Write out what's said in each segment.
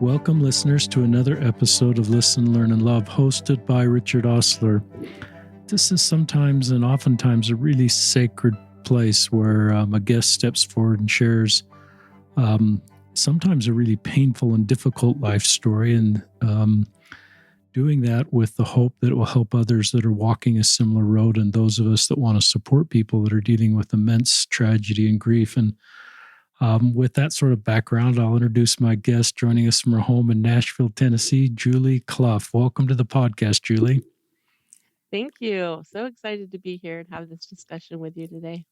Welcome, listeners, to another episode of Listen, Learn, and Love, hosted by Richard Osler. This is sometimes and oftentimes a really sacred place where a guest steps forward and shares sometimes a really painful and difficult life story, and doing that with the hope that it will help others that are walking a similar road and those of us that want to support people that are dealing with immense tragedy and grief. And with that sort of background, I'll introduce my guest joining us from her home in Nashville, Tennessee, Julie Cluff. Welcome to the podcast, Julie. Thank you. So excited to be here and have this discussion with you today.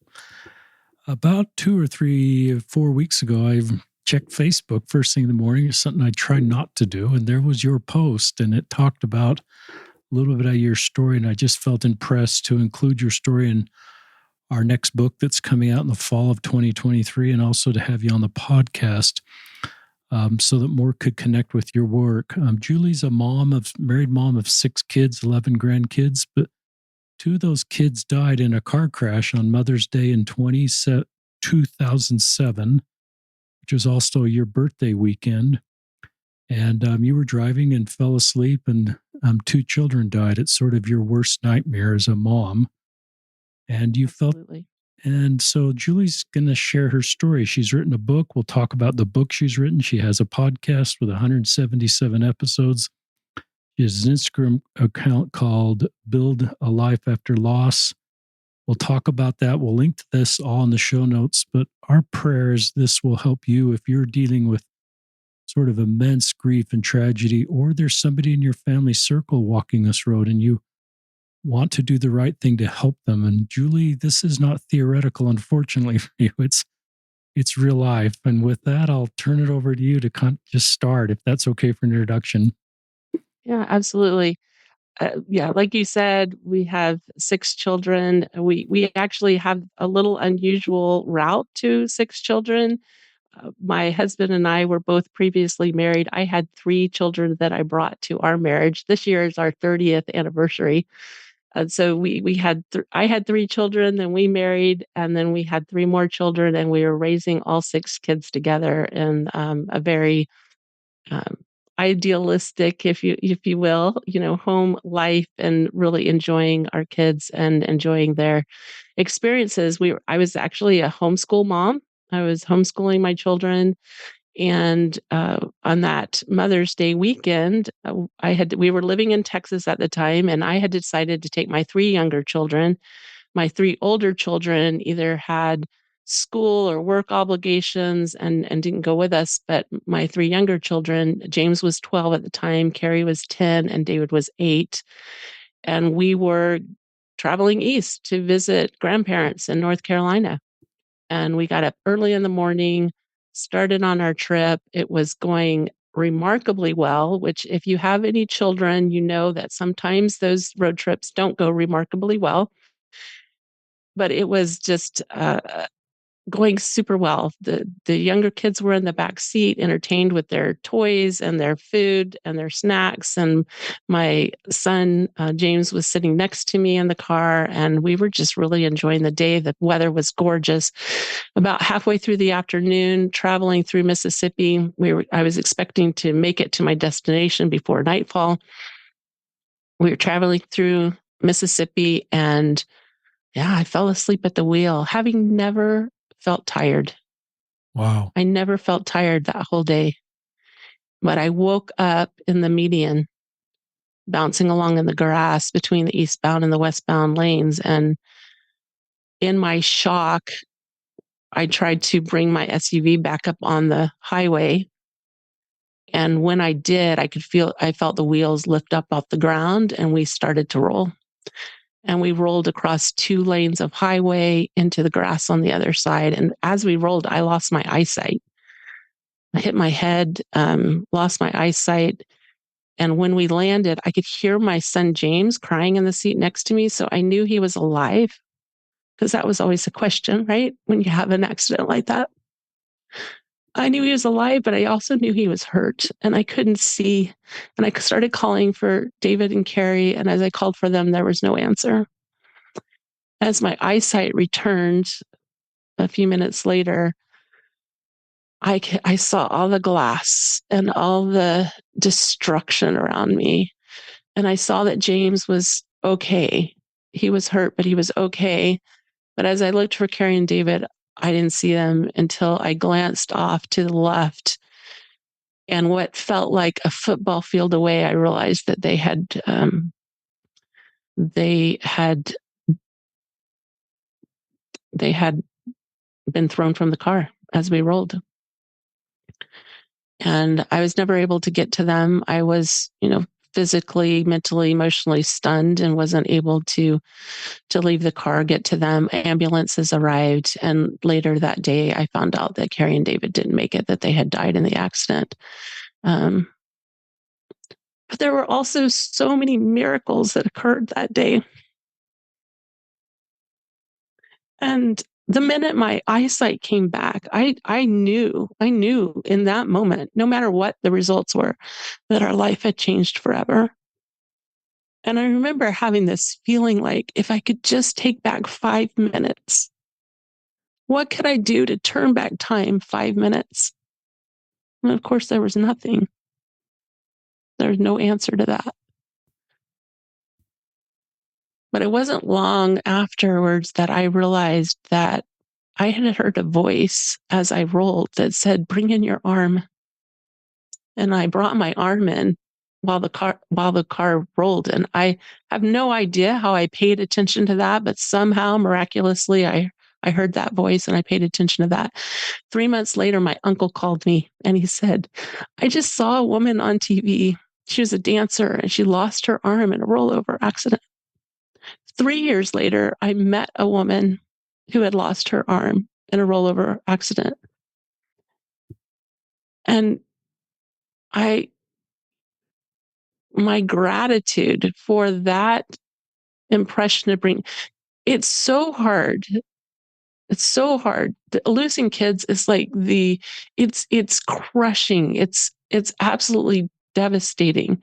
About 2 or 3, 4 weeks ago, I checked Facebook first thing in the morning. It's something I try not to do. And there was your post, and it talked about a little bit of your story. And I just felt impressed to include your story in our next book that's coming out in the fall of 2023, and also to have you on the podcast so that more could connect with your work. Julie's a married mom of 6 kids, 11 grandkids, but 2 of those kids died in a car crash on Mother's Day in 2007, which was also your birthday weekend. And you were driving and fell asleep, and 2 children died. It's sort of your worst nightmare as a mom. And you Absolutely. And so Julie's going to share her story. She's written a book. We'll talk about the book she's written. She has a podcast with 177 episodes. She has an Instagram account called Build a Life After Loss. We'll talk about that. We'll link to this all in the show notes. But our prayer is this will help you if you're dealing with sort of immense grief and tragedy, or there's somebody in your family circle walking this road and you want to do the right thing to help them. And Julie, this is not theoretical, unfortunately for you. It's real life. And with that, I'll turn it over to you to just start, if that's okay for an introduction. Yeah, absolutely. Like you said, we have 6 children. We actually have a little unusual route to 6 children. My husband and I were both previously married. I had 3 children that I brought to our marriage. This year is our 30th anniversary. And so we had I had 3 children, then we married, and then we had 3 more children, and we were raising all 6 kids together in a very um, idealistic, if you will, home life, and really enjoying our kids and enjoying their experiences. I was actually a homeschool mom. I was homeschooling my children, and on that Mother's Day weekend, we were living in Texas at the time, and I had decided to take my 3 younger children. My 3 older children either had school or work obligations and didn't go with us, but my 3 younger children, James was 12 at the time, Carrie was 10, and David was 8, and we were traveling east to visit grandparents in North Carolina. And we got up early in the morning, started on our trip. It was going remarkably well, which, if you have any children, you know that sometimes those road trips don't go remarkably well. But it was just going super well. The younger kids were in the back seat, entertained with their toys and their food and their snacks. And my son, James, was sitting next to me in the car, and we were just really enjoying the day. The weather was gorgeous. About halfway through the afternoon, traveling through Mississippi, I was expecting to make it to my destination before nightfall. We were traveling through Mississippi, and I fell asleep at the wheel, having never felt tired. Wow. I never felt tired that whole day. But I woke up in the median, bouncing along in the grass between the eastbound and the westbound lanes. And in my shock, I tried to bring my SUV back up on the highway. And when I did, I felt the wheels lift up off the ground, and we started to roll. And we rolled across 2 lanes of highway into the grass on the other side. And as we rolled, I lost my eyesight. I hit my head, lost my eyesight. And when we landed, I could hear my son James crying in the seat next to me. So I knew he was alive, because that was always a question, right? When you have an accident like that. I knew he was alive, but I also knew he was hurt, and I couldn't see. And I started calling for David and Carrie. And as I called for them, there was no answer. As my eyesight returned a few minutes later, I saw all the glass and all the destruction around me. And I saw that James was okay. He was hurt, but he was okay. But as I looked for Carrie and David, I didn't see them until I glanced off to the left. And what felt like a football field away, I realized that they had been thrown from the car as we rolled. And I was never able to get to them. I was, physically, mentally, emotionally stunned and wasn't able to leave the car, get to them. Ambulances arrived, and later that day, I found out that Carrie and David didn't make it; that they had died in the accident. But there were also so many miracles that occurred that day. And the minute my eyesight came back, I knew in that moment, no matter what the results were, that our life had changed forever. And I remember having this feeling like, if I could just take back 5 minutes, what could I do to turn back time 5 minutes? And of course, there was nothing. There's no answer to that. But it wasn't long afterwards that I realized that I had heard a voice as I rolled that said, "Bring in your arm." And I brought my arm in while the car rolled. And I have no idea how I paid attention to that, but somehow miraculously I heard that voice and I paid attention to that. 3 months later, my uncle called me and he said, "I just saw a woman on TV. She was a dancer and she lost her arm in a rollover accident." 3 years later, I met a woman who had lost her arm in a rollover accident. And I my gratitude for that impression to bring, it's so hard. It's so hard. Losing kids is like it's crushing. It's absolutely devastating.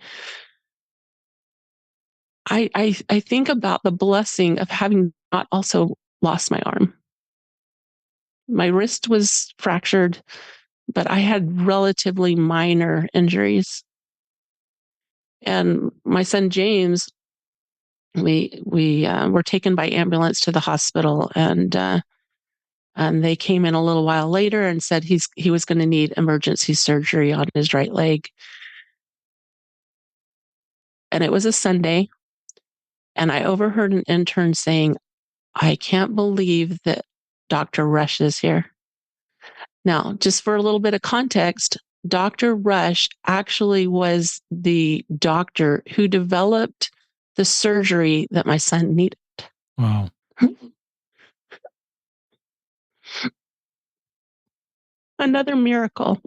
I think about the blessing of having not also lost my arm. My wrist was fractured, but I had relatively minor injuries. And my son James, we were taken by ambulance to the hospital, and they came in a little while later and said he was going to need emergency surgery on his right leg. And it was a Sunday, and I overheard an intern saying, "I can't believe that Dr. Rush is here." Now, just for a little bit of context, Dr. Rush actually was the doctor who developed the surgery that my son needed. Wow. Another miracle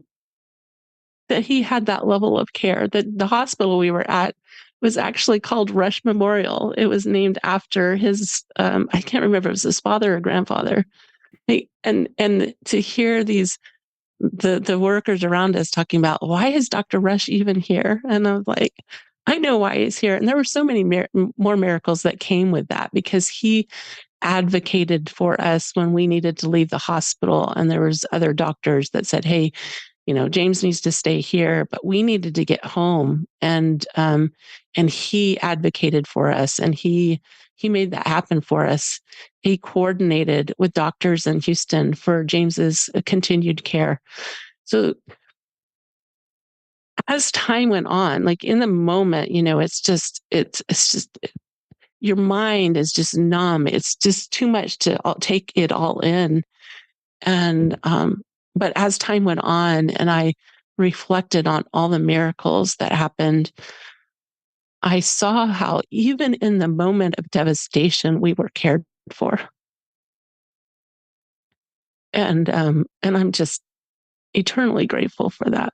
that he had that level of care. That the hospital we were at was actually called Rush Memorial. It was named after his, I can't remember if it was his father or grandfather. And to hear the workers around us talking about, "Why is Dr. Rush even here?" And I was like, I know why he's here. And there were so many more miracles that came with that, because he advocated for us when we needed to leave the hospital. And there was other doctors that said, "Hey, James needs to stay here," but we needed to get home. And he advocated for us, and he made that happen for us. He coordinated with doctors in Houston for James's continued care. So as time went on, like in the moment, it's just your mind is just numb. It's just too much to take it all in. And but as time went on and I reflected on all the miracles that happened, I saw how even in the moment of devastation, we were cared for. And I'm just eternally grateful for that.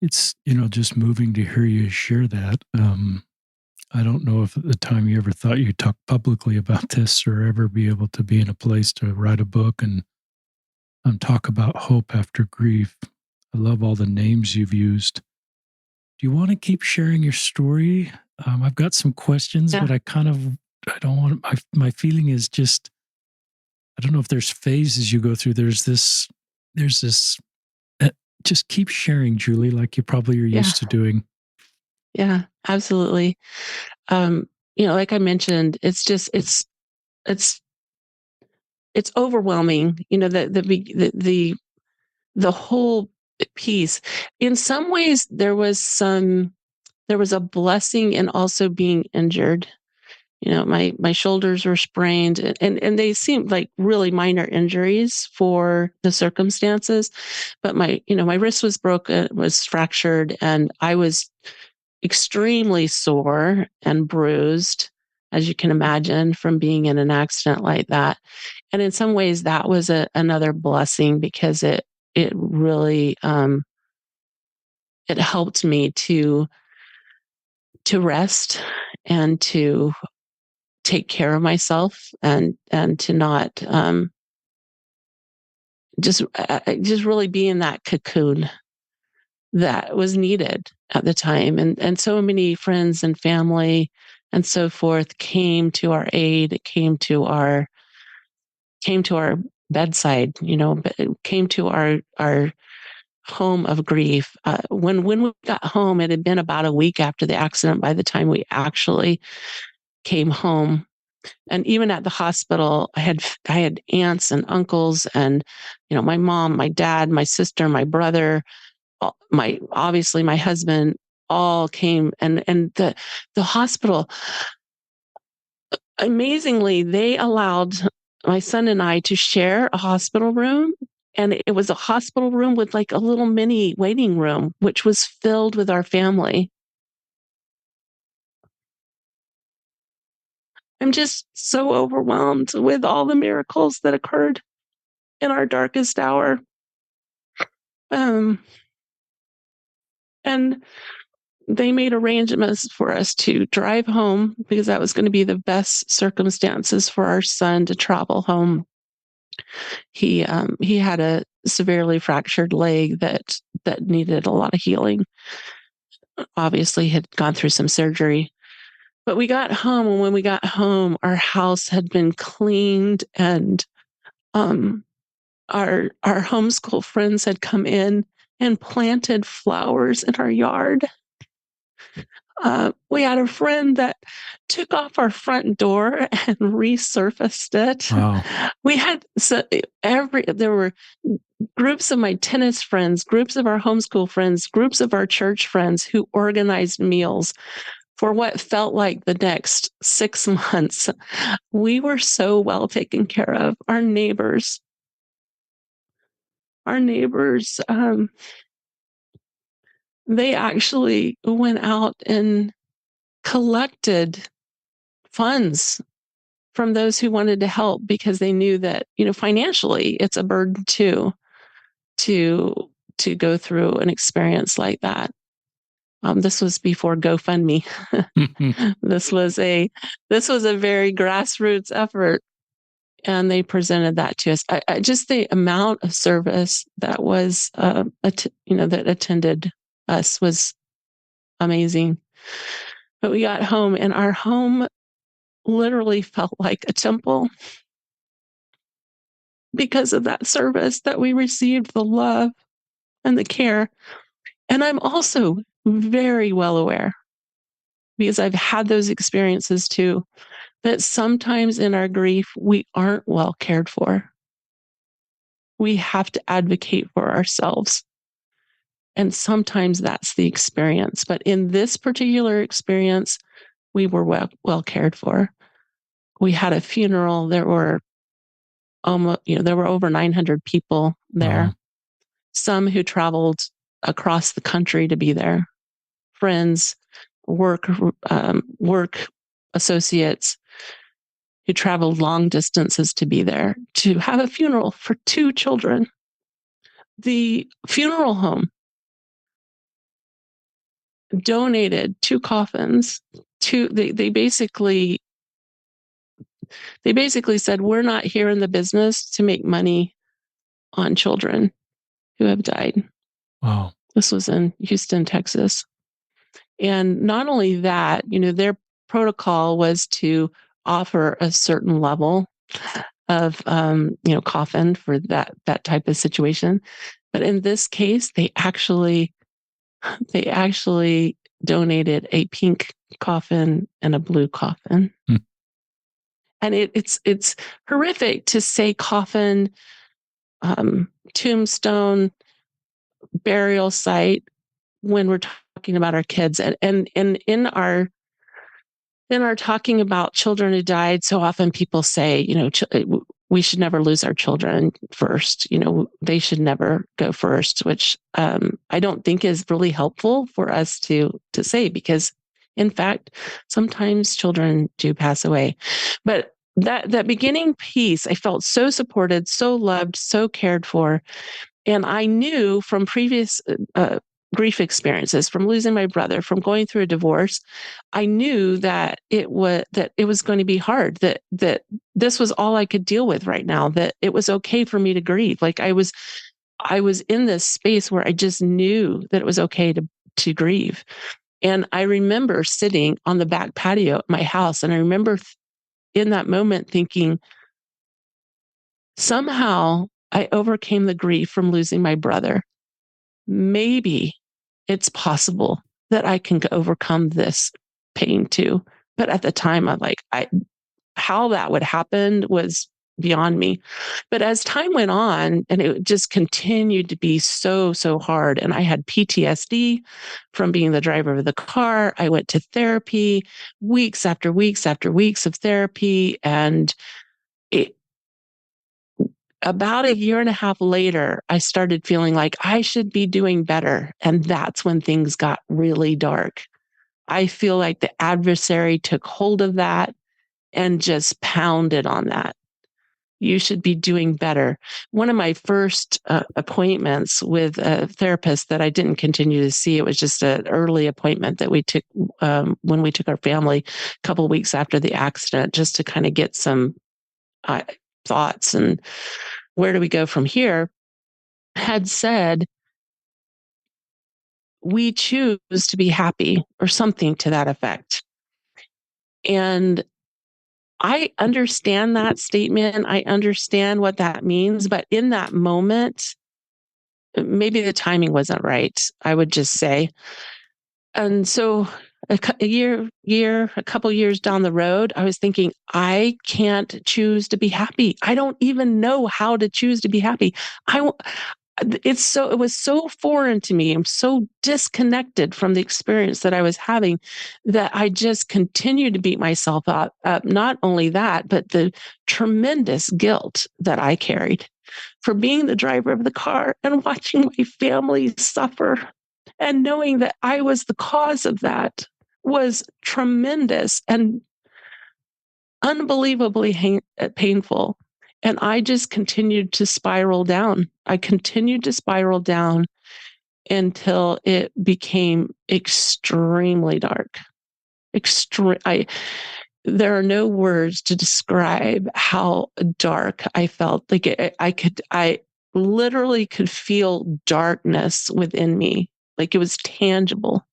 It's, just moving to hear you share that. I don't know if at the time you ever thought you'd talk publicly about this or ever be able to be in a place to write a book and talk about hope after grief. I love all the names you've used. Do you want to keep sharing your story? I've got some questions, Yeah. but I kind of I don't want my feeling is just, I don't know if there's phases you go through. There's this, uh, just keep sharing, Julie, like you probably are Yeah. used to doing. Yeah, absolutely. Um, like I mentioned, it's it's overwhelming, the whole piece. In some ways, there was a blessing in also being injured. My shoulders were sprained, and they seemed like really minor injuries for the circumstances, but my wrist was broken, was fractured, and I was extremely sore and bruised, as you can imagine, from being in an accident like that. And in some ways, that was another blessing, because it really it helped me to rest and to take care of myself, and to not just really be in that cocoon that was needed at the time. And so many friends and family and so forth came to our aid, came to our bedside, came to our home of grief. When we got home, it had been about a week after the accident by the time we actually came home. And even at the hospital, I had aunts and uncles, and my mom, my dad, my sister, my brother, my obviously my husband, all came. And the hospital, amazingly, they allowed my son and I to share a hospital room. And it was a hospital room with like a little mini waiting room, which was filled with our family. I'm just so overwhelmed with all the miracles that occurred in our darkest hour. Um, and they made arrangements for us to drive home, because that was going to be the best circumstances for our son to travel home. He had a severely fractured leg that needed a lot of healing. Obviously, had gone through some surgery. But we got home, and when we got home, our house had been cleaned, and um, our homeschool friends had come in and planted flowers in our yard. We had a friend that took off our front door and resurfaced it. Wow. We had there were groups of my tennis friends, groups of our homeschool friends, groups of our church friends who organized meals for what felt like the next 6 months. We were so well taken care of. Our neighbors, they actually went out and collected funds from those who wanted to help, because they knew that, financially it's a burden too, to to go through an experience like that. This was before GoFundMe. this was a this was a very grassroots effort, and they presented that to us. Just the amount of service that was, that attended us was amazing. But we got home, and our home literally felt like a temple because of that service that we received, the love and the care. And I'm also very well aware, because I've had those experiences too, that sometimes in our grief, we aren't well cared for. We have to advocate for ourselves. And sometimes that's the experience. But in this particular experience, we were well cared for. We had a funeral. There were over 900 people there. Wow. Some who traveled across the country to be there, friends, work associates who traveled long distances to be there to have a funeral for two children. The funeral home donated two coffins. They basically said, we're not here in the business to make money on children who have died. Wow. This was in Houston, Texas. And not only that, their protocol was to offer a certain level of coffin for that type of situation. But in this case, they actually donated a pink coffin and a blue coffin. Hmm. And it's horrific to say coffin, tombstone, burial site when we're talking about our kids. And in our talking about children who died, so often people say, we should never lose our children first. They should never go first, which I don't think is really helpful for us to say, because in fact, sometimes children do pass away. But that beginning piece, I felt so supported, so loved, so cared for. And I knew from previous grief experiences, from losing my brother, from going through a divorce, I knew that it was going to be hard, that this was all I could deal with right now, that it was okay for me to grieve. Like I was in this space where I just knew that it was okay to grieve. And I remember sitting on the back patio at my house, and I remember in that moment thinking, somehow I overcame the grief from losing my brother. Maybe it's possible that I can overcome this pain too. But at the time, I'm like, how that would happen was beyond me. But as time went on, and it just continued to be so, so hard. And I had PTSD from being the driver of the car. I went to therapy, weeks after weeks after weeks of therapy. And it, about a year and a half later, I started feeling like I should be doing better. And that's when things got really dark. I feel like the adversary took hold of that and just pounded on that. You should be doing better. One of my first appointments with a therapist that I didn't continue to see, it was just an early appointment that we took when we took our family a couple of weeks after the accident, just to kind of get some thoughts and where do we go from here, had said, we choose to be happy, or something to that effect. And I understand that statement. I understand what that means. But in that moment, maybe the timing wasn't right, I would just say. And so a couple years down the road, I was thinking, I can't choose to be happy. I don't even know how to choose to be happy. It was so foreign to me. I'm so disconnected from the experience that I was having, that I just continued to beat myself up. Not only that, but the tremendous guilt that I carried for being the driver of the car and watching my family suffer, and knowing that I was the cause of that was tremendous and unbelievably painful. And I just continued to spiral down. I continued to spiral down until it became extremely dark. There are no words to describe how dark I felt. Like I literally could feel darkness within me. Like it was tangible.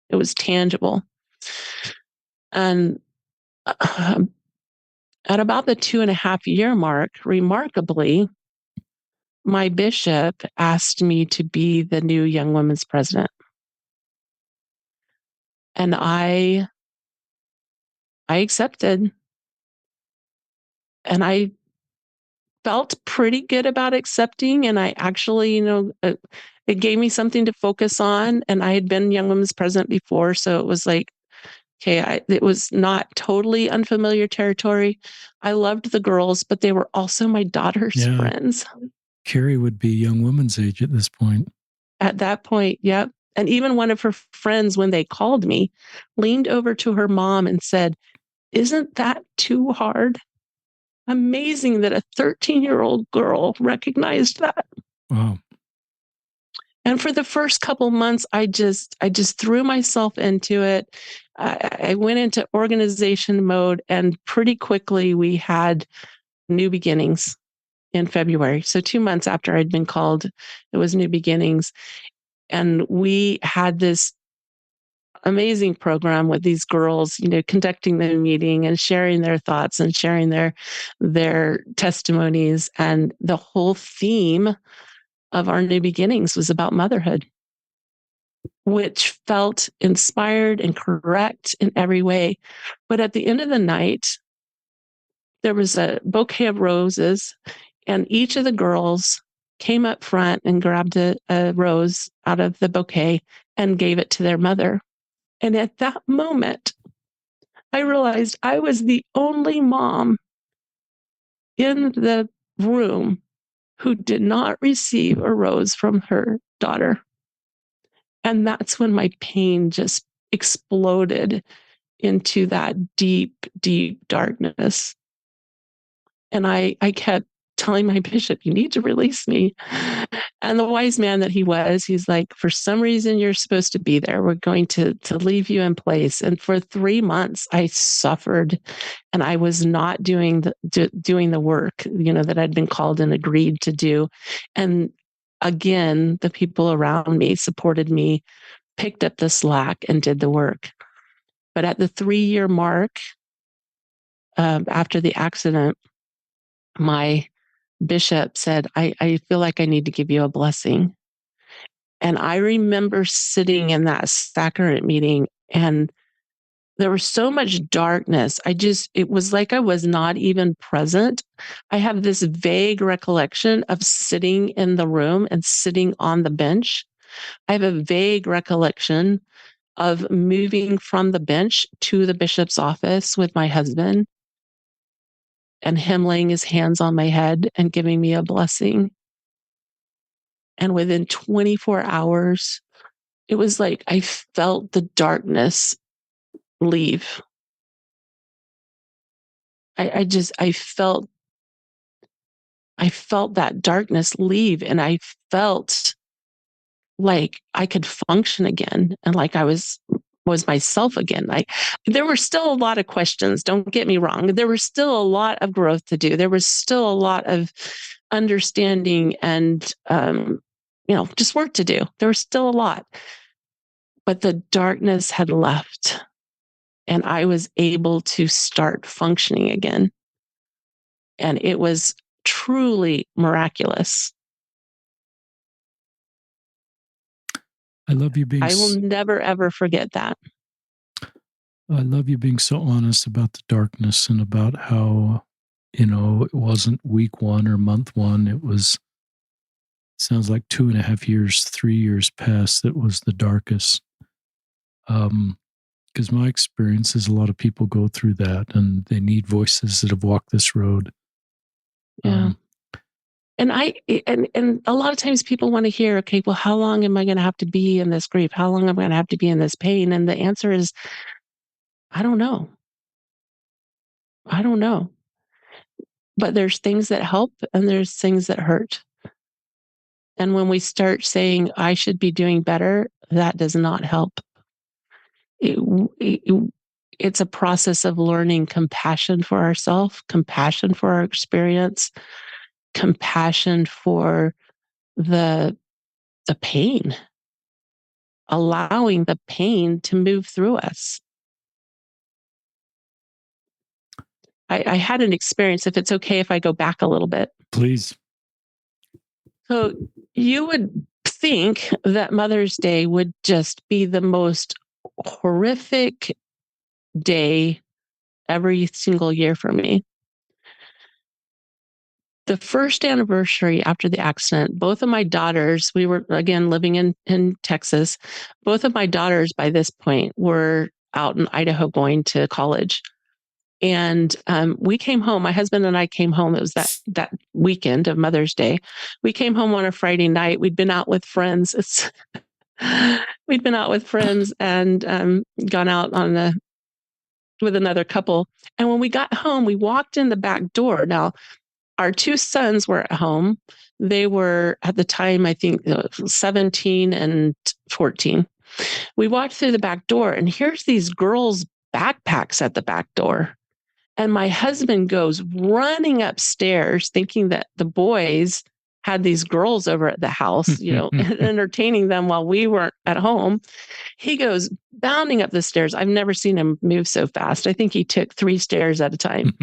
It was tangible. And at about the 2.5 year mark, remarkably, my bishop asked me to be the new Young Women's president. And I accepted. And I felt pretty good about accepting. And I actually, it gave me something to focus on. And I had been Young Women's president before. So it was like, okay, it was not totally unfamiliar territory. I loved the girls, but they were also my daughter's friends. Carrie would be young woman's age at this point. At that point, yep. And even one of her friends, when they called me, leaned over to her mom and said, "Isn't that too hard?" Amazing that a 13-year-old girl recognized that. Wow. And for the first couple months, I just threw myself into it. I went into organization mode, and pretty quickly we had new beginnings in February. So 2 months after I'd been called, it was new beginnings. And we had this amazing program with these girls, conducting the meeting and sharing their thoughts and sharing their testimonies. And the whole theme of our new beginnings was about motherhood, which felt inspired and correct in every way. But at the end of the night, there was a bouquet of roses, and each of the girls came up front and grabbed a rose out of the bouquet and gave it to their mother. And at that moment, I realized I was the only mom in the room who did not receive a rose from her daughter. And that's when my pain just exploded into that deep, deep darkness. And I kept telling my bishop, you need to release me. And the wise man that he was, he's like, for some reason, you're supposed to be there. We're going to leave you in place. And for 3 months, I suffered, and I was not doing the work, that I'd been called and agreed to do. And again, the people around me supported me, picked up the slack, and did the work. But at the 3-year mark, after the accident, my bishop said, I feel like I need to give you a blessing. And I remember sitting in that sacrament meeting, and there was so much darkness. It was like I was not even present. I have this vague recollection of sitting in the room and sitting on the bench. I have a vague recollection of moving from the bench to the bishop's office with my husband, and him laying his hands on my head and giving me a blessing. And within 24 hours, it was like I felt the darkness leave. I felt that darkness leave, and I felt like I could function again, and like I was myself again. There were still a lot of questions, don't get me wrong. There was still a lot of growth to do. There was still a lot of understanding and just work to do. There was still a lot. But the darkness had left, and I was able to start functioning again. And it was truly miraculous. I love you being. I will never, ever forget that. I love you being so honest about the darkness and about how, it wasn't week 1 or month 1. It was, sounds like 2.5 years, 3 years past that was the darkest. Because my experience is a lot of people go through that, and they need voices that have walked this road. Yeah. And a lot of times people want to hear, okay, well, how long am I going to have to be in this grief? How long am I going to have to be in this pain? And the answer is, I don't know. I don't know. But there's things that help, and there's things that hurt. And when we start saying, I should be doing better, that does not help. It's a process of learning compassion for ourselves, compassion for our experience, compassion for the pain, allowing the pain to move through us. I had an experience, if it's okay if I go back a little bit. Please. So you would think that Mother's Day would just be the most horrific day every single year for me. The first anniversary after the accident, both of my daughters, we were again living in Texas. Both of my daughters by this point were out in Idaho going to college. And we came home, my husband and I came home. It was that weekend of Mother's Day. We came home on a Friday night. We'd been out with friends. We'd been out with friends and gone out with another couple. And when we got home, we walked in the back door. Now, our 2 sons were at home. They were at the time, I think, 17 and 14. We walked through the back door, and here's these girls' backpacks at the back door. And my husband goes running upstairs thinking that the boys had these girls over at the house, entertaining them while we weren't at home. He goes bounding up the stairs. I've never seen him move so fast. I think he took 3 stairs at a time.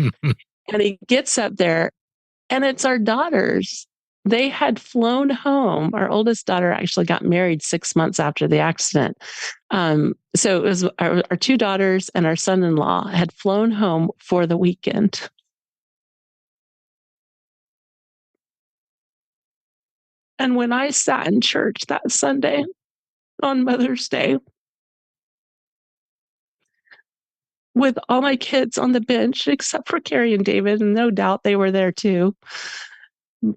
And he gets up there, and it's our daughters. They had flown home. Our oldest daughter actually got married 6 months after the accident. So it was our 2 daughters and our son-in-law had flown home for the weekend. And when I sat in church that Sunday on Mother's Day with all my kids on the bench, except for Carrie and David, and no doubt they were there too.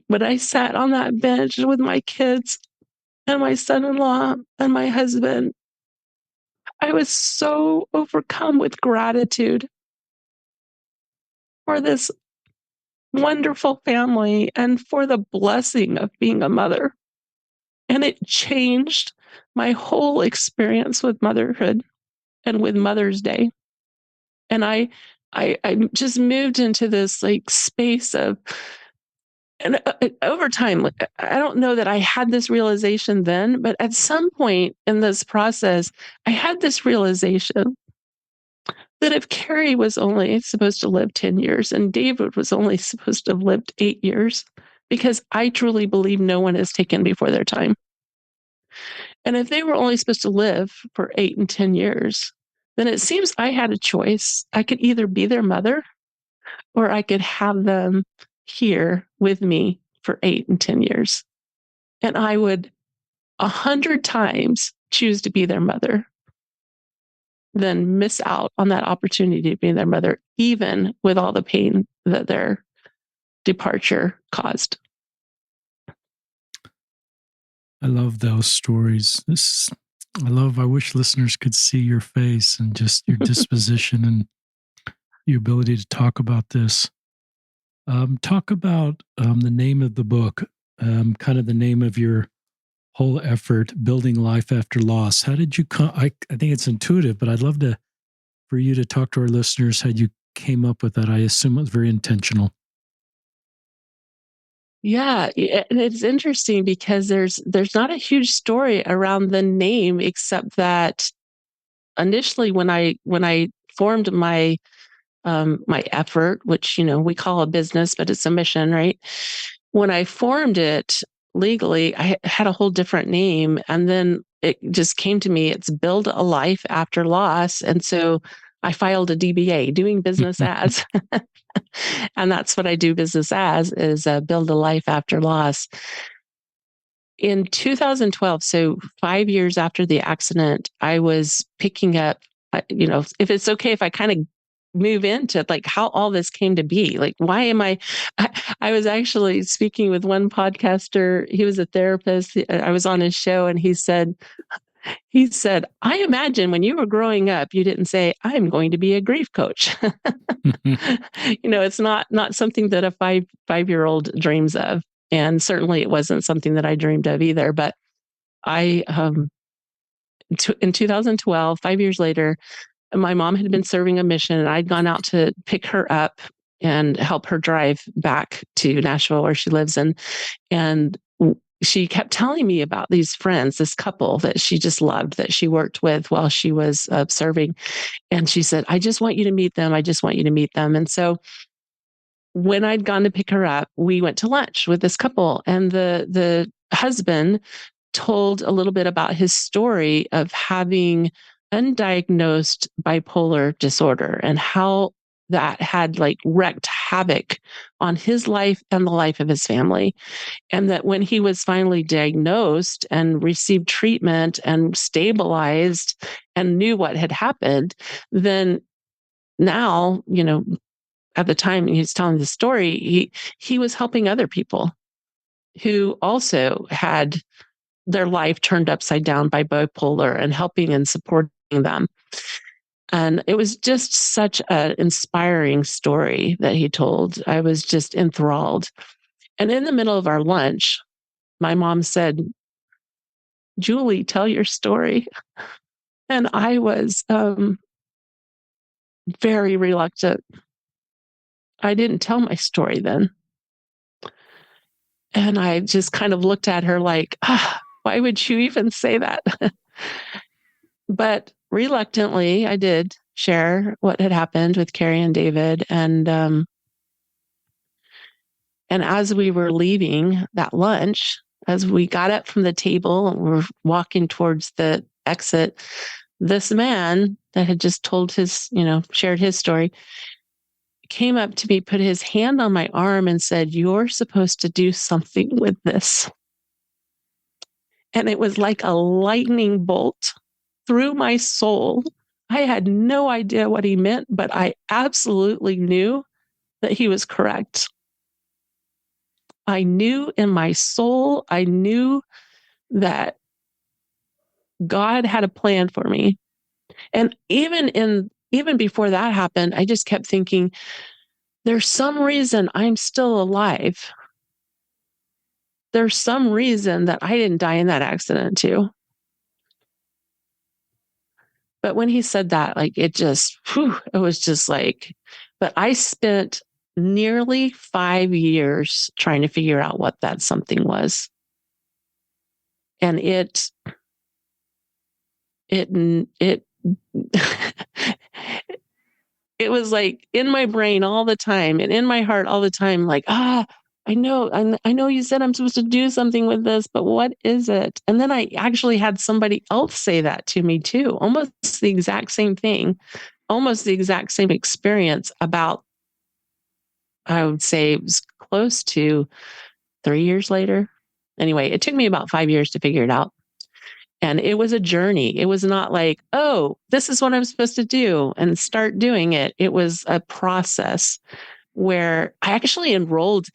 But I sat on that bench with my kids and my son-in-law and my husband. I was so overcome with gratitude for this wonderful family and for the blessing of being a mother. And it changed my whole experience with motherhood and with Mother's Day. And I just moved into this like space of, and over time, I don't know that I had this realization then, but at some point in this process, I had this realization that if Carrie was only supposed to live 10 years and David was only supposed to have lived 8 years, because I truly believe no one is taken before their time. And if they were only supposed to live for 8 and 10 years, then it seems I had a choice. I could either be their mother or I could have them here with me for 8 and 10 years. And I would 100 times choose to be their mother than miss out on that opportunity to be their mother, even with all the pain that their departure caused. I love those stories. I wish listeners could see your face and just your disposition and your ability to talk about this. Talk about the name of the book, kind of the name of your whole effort, Building Life After Loss. How did you come? I think it's intuitive, but I'd love for you to talk to our listeners how you came up with that. I assume it was very intentional. Yeah, and it's interesting because there's not a huge story around the name, except that initially when I formed my effort, which we call a business, but it's a mission, right? When I formed it legally, I had a whole different name, and then it just came to me. It's Build a Life After Loss, and so I filed a DBA, doing business as, and that's what I do business as, is Build a Life After Loss. In 2012, so 5 years after the accident, I was picking up, if it's okay if I kind of move into like how all this came to be. Like, why am I was actually speaking with one podcaster. He was a therapist. I was on his show, and he said, I imagine when you were growing up, you didn't say, I'm going to be a grief coach. It's not something that a five-year-old dreams of. And certainly it wasn't something that I dreamed of either. But I, in 2012, 5 years later, my mom had been serving a mission, and I'd gone out to pick her up and help her drive back to Nashville, where she lives in. And she kept telling me about these friends, this couple that she just loved, that she worked with while she was serving. And she said, I just want you to meet them. I just want you to meet them. And so when I'd gone to pick her up, we went to lunch with this couple, and the husband told a little bit about his story of having undiagnosed bipolar disorder and how that had like wreaked havoc on his life and the life of his family. And that when he was finally diagnosed and received treatment and stabilized and knew what had happened, then now, at the time he's telling the story, he was helping other people who also had their life turned upside down by bipolar, and helping and supporting them. And it was just such an inspiring story that he told. I was just enthralled. And in the middle of our lunch, my mom said, Julie, tell your story. And I was very reluctant. I didn't tell my story then. And I just kind of looked at her like, why would you even say that? But reluctantly, I did share what had happened with Carrie and David. And as we were leaving that lunch, as we got up from the table and were walking towards the exit, this man that had just told shared his story, came up to me, put his hand on my arm and said, "You're supposed to do something with this." And it was like a lightning bolt through my soul. I had no idea what he meant, but I absolutely knew that he was correct. I knew in my soul, I knew that God had a plan for me. And even before that happened, I just kept thinking, there's some reason I'm still alive. There's some reason that I didn't die in that accident too. But when he said that, like it was just like, but I spent nearly 5 years trying to figure out what that something was. And it it it was like in my brain all the time and in my heart all the time, like, I know you said I'm supposed to do something with this, but what is it? And then I actually had somebody else say that to me too, almost the exact same thing, almost the exact same experience about, I would say it was close to 3 years later. Anyway, it took me about 5 years to figure it out. And it was a journey. It was not like, oh, this is what I'm supposed to do and start doing it. It was a process where I actually enrolled.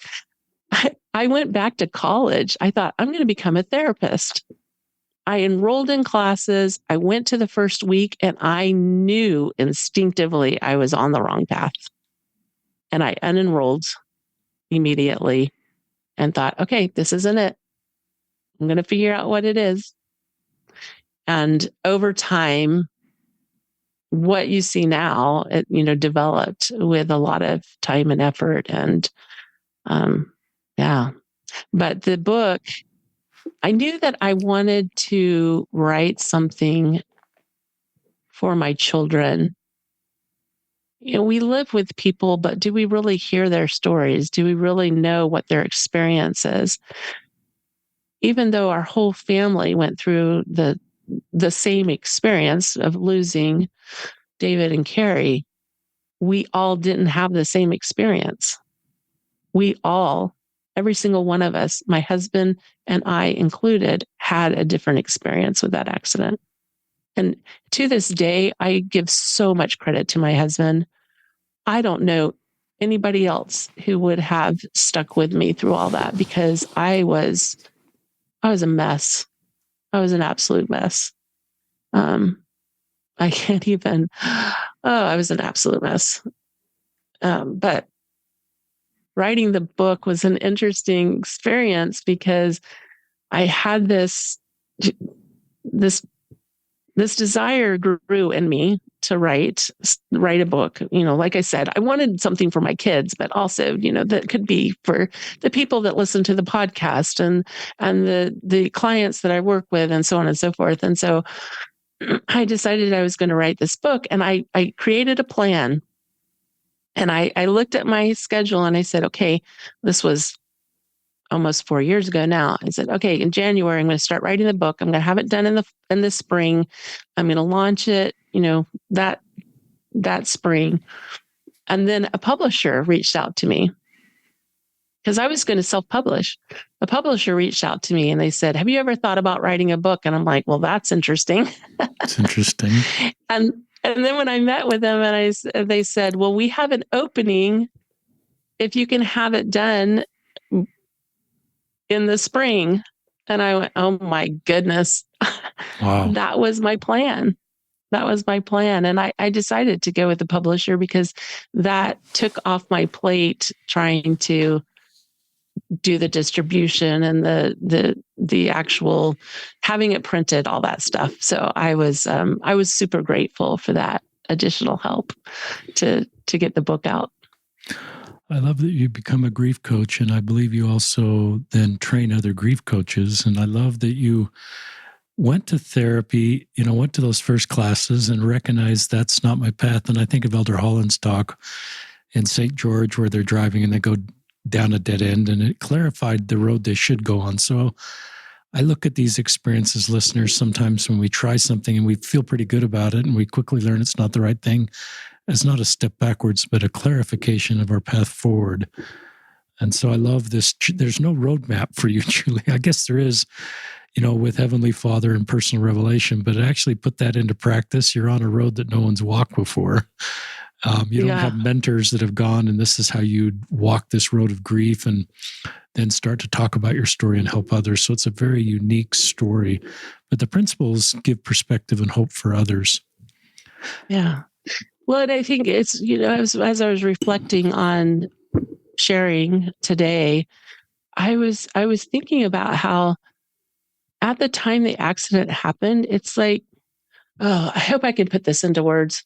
I went back to college. I thought, I'm going to become a therapist. I enrolled in classes. I went to the first week and I knew instinctively I was on the wrong path. And I unenrolled immediately and thought, okay, this isn't it. I'm going to figure out what it is. And over time, what you see now, it, developed with a lot of time and effort. And yeah, but the book, I knew that I wanted to write something for my children. We live with people, but do we really hear their stories? Do we really know what their experience is? Even though our whole family went through the same experience of losing David and Carrie, we all didn't have the same experience. We all, every single one of us, my husband and I included, had a different experience with that accident. And to this day, I give so much credit to my husband. I don't know anybody else who would have stuck with me through all that, because I was a mess. I was an absolute mess. I can't even, I was an absolute mess. But writing the book was an interesting experience because I had this desire grew in me to write a book. Like I said, I wanted something for my kids, but also, that could be for the people that listen to the podcast and the clients that I work with and so on and so forth. And so I decided I was going to write this book, and I created a plan. And I looked at my schedule and I said, okay, this was almost 4 years ago now. I said, okay, in January, I'm going to start writing the book. I'm going to have it done in the spring. I'm going to launch it, that spring. And then a publisher reached out to me because I was going to self-publish. A publisher reached out to me and they said, have you ever thought about writing a book? And I'm like, well, that's interesting. It's interesting. And then when I met with them and they said, well, we have an opening if you can have it done in the spring. And I went, oh my goodness. Wow. That was my plan. And I decided to go with the publisher because that took off my plate trying to do the distribution and the actual having it printed, all that stuff. So I was super grateful for that additional help to get the book out. I love that you become a grief coach, and I believe you also then train other grief coaches. And I love that you went to therapy, went to those first classes and recognized that's not my path. And I think of Elder Holland's talk in St. George where they're driving and they go down a dead end, and it clarified the road they should go on. So I look at these experiences, listeners, sometimes when we try something and we feel pretty good about it and we quickly learn it's not the right thing, as not a step backwards, but a clarification of our path forward. And so I love this. There's no roadmap for you, Julie. I guess there is, with Heavenly Father and personal revelation, but actually put that into practice. You're on a road that no one's walked before. You don't have mentors that have gone, and this is how you walk this road of grief and then start to talk about your story and help others. So it's a very unique story, but the principles give perspective and hope for others. Yeah. Well, and I think it's, as I was reflecting on sharing today, I was thinking about how at the time the accident happened, it's like, oh, I hope I can put this into words.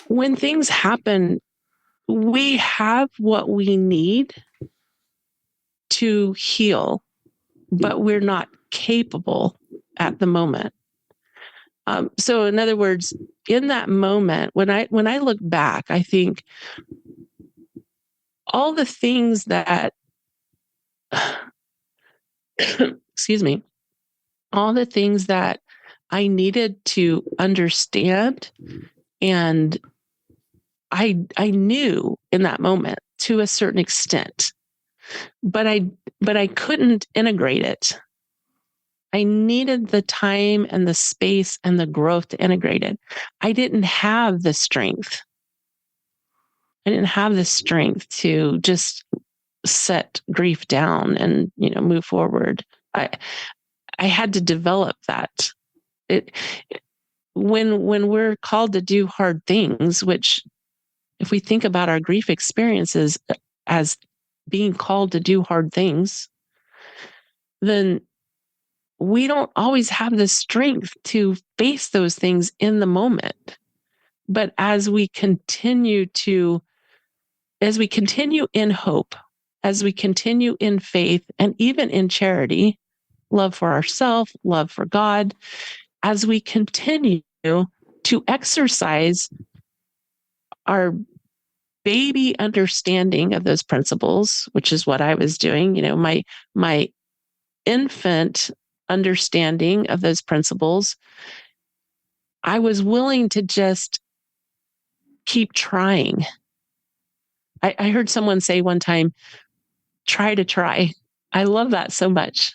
When things happen, we have what we need to heal, but we're not capable at the moment. So in other words, in that moment, when I look back, I think all the things that, excuse me, all the things that I needed to understand, and I knew in that moment to a certain extent, but I couldn't integrate it. I needed the time and the space and the growth to integrate it. I didn't have the strength. I didn't have the strength to just set grief down and, move forward. I had to develop that. When we're called to do hard things, which if we think about our grief experiences as being called to do hard things, then we don't always have the strength to face those things in the moment. But as we continue in hope, as we continue in faith, and even in charity, love for ourselves, love for God, as we continue to exercise our baby understanding of those principles, which is what I was doing, my infant understanding of those principles, I was willing to just keep trying. I heard someone say one time, try to try. I love that so much.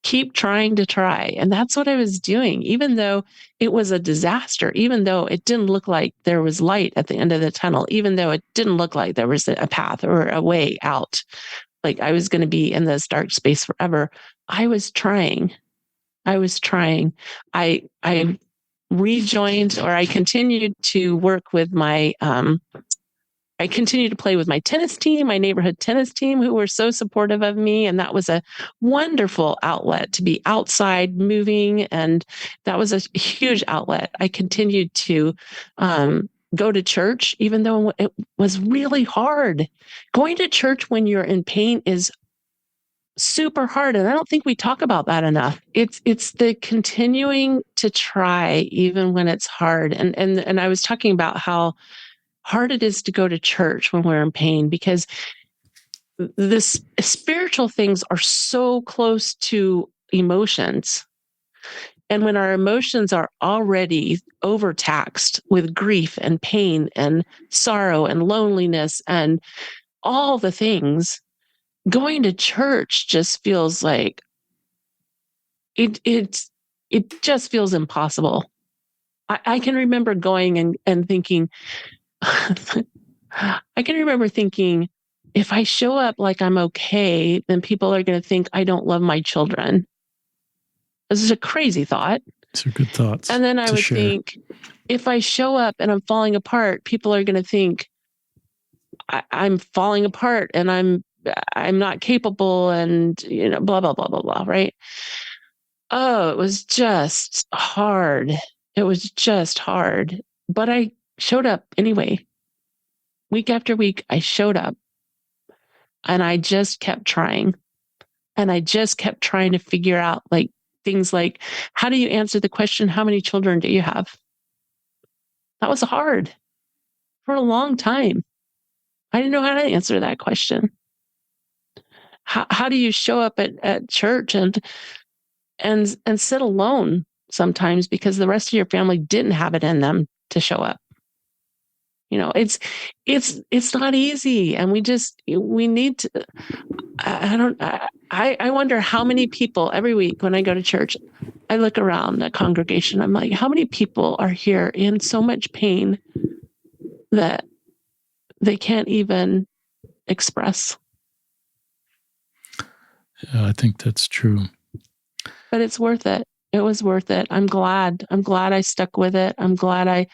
Keep trying to try. And that's what I was doing, even though it was a disaster, even though it didn't look like there was light at the end of the tunnel, even though it didn't look like there was a path or a way out, like I was going to be in this dark space forever. I was trying. I rejoined, or I continued to work with I continued to play with my tennis team, my neighborhood tennis team, who were so supportive of me. And that was a wonderful outlet to be outside moving. And that was a huge outlet. I continued to go to church, even though it was really hard. Going to church when you're in pain is super hard. And I don't think we talk about that enough. It's the continuing to try, even when it's hard. And I was talking about how hard it is to go to church when we're in pain, because this spiritual things are so close to emotions. And when our emotions are already overtaxed with grief and pain and sorrow and loneliness and all the things, going to church just feels like it just feels impossible. I can remember going and thinking, I can remember thinking, if I show up like I'm okay, then people are going to think I don't love my children. This is a crazy thought. These are good thoughts. And then I would think, if I show up and I'm falling apart, people are going to think I'm falling apart and I'm not capable, and blah blah blah blah blah. Right? Oh, it was just hard. It was just hard. But I showed up anyway. week after week, I showed up and I just kept trying. And I just kept trying to figure out like things like, how do you answer the question, how many children do you have? That was hard for a long time. I didn't know how to answer that question. How do you show up at church and sit alone sometimes because the rest of your family didn't have it in them to show up? You know, it's not easy, and we need to. I wonder how many people every week when I go to church, I look around the congregation. I'm like, how many people are here in so much pain that they can't even express? Yeah, I think that's true. But it's worth it. It was worth it. I'm glad. I'm glad I stuck with it. I'm glad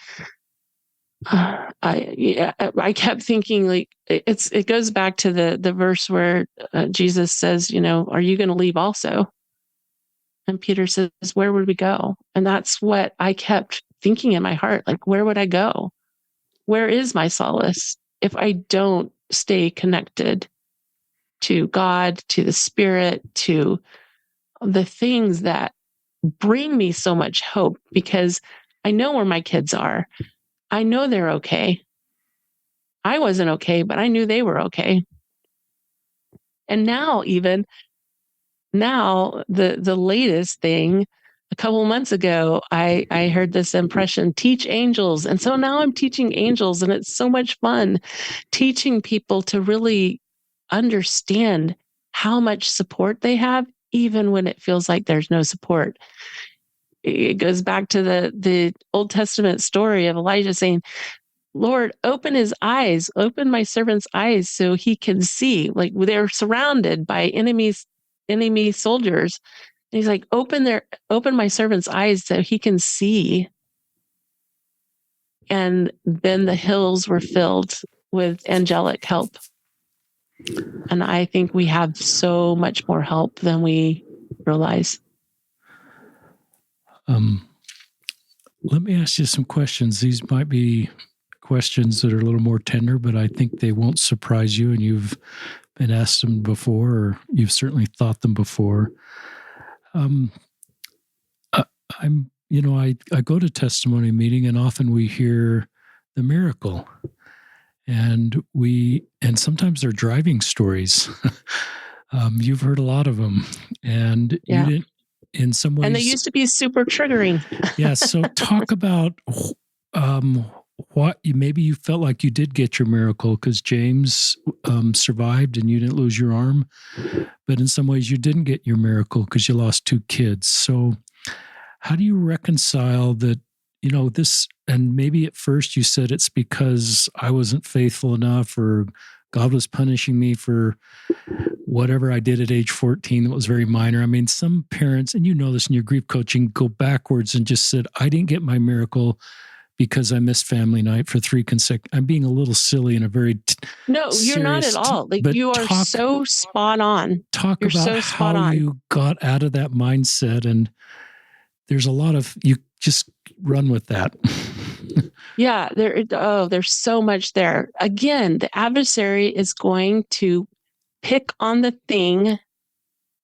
I kept thinking like it goes back to the verse where Jesus says, you know, are you going to leave also? And Peter says, where would we go? And that's what I kept thinking in my heart. Like, where would I go? Where is my solace if I don't stay connected to God, to the Spirit, to the things that bring me so much hope? Because I know where my kids are. I know they're okay. I wasn't okay, but I knew they were okay. And now, even now, the latest thing, a couple of months ago, I heard this impression, teach angels. And so now I'm teaching angels, and it's so much fun teaching people to really understand how much support they have, even when it feels like there's no support. It goes back to the Old Testament story of Elijah saying, Lord, open his eyes, open my servant's eyes so he can see. Like they're surrounded by enemy soldiers. And he's like, open my servant's eyes so he can see. And then the hills were filled with angelic help. And I think we have so much more help than we realize. Let me ask you some questions. These might be questions that are a little more tender, but I think they won't surprise you, and you've been asked them before, or you've certainly thought them before. I go to testimony meeting, and often we hear the miracle, and sometimes they're driving stories. You've heard a lot of them, and you didn't. In some ways, and they used to be super triggering. Yeah. So talk about what maybe you felt like you did get your miracle because James survived and you didn't lose your arm, but in some ways you didn't get your miracle because you lost 2 kids. So how do you reconcile that? This, and maybe at first you said it's because I wasn't faithful enough, or God was punishing me for whatever I did at age 14 that was very minor. I mean, some parents, and you know this in your grief coaching, go backwards and just said, I didn't get my miracle because I missed family night for 3 consecutive. I'm being a little silly in a very no, you're not at all. Like you are so spot on. Talk about how you got out of that mindset, and there's a lot of, you just run with that. Yeah, there's so much there. Again, the adversary is going to pick on the thing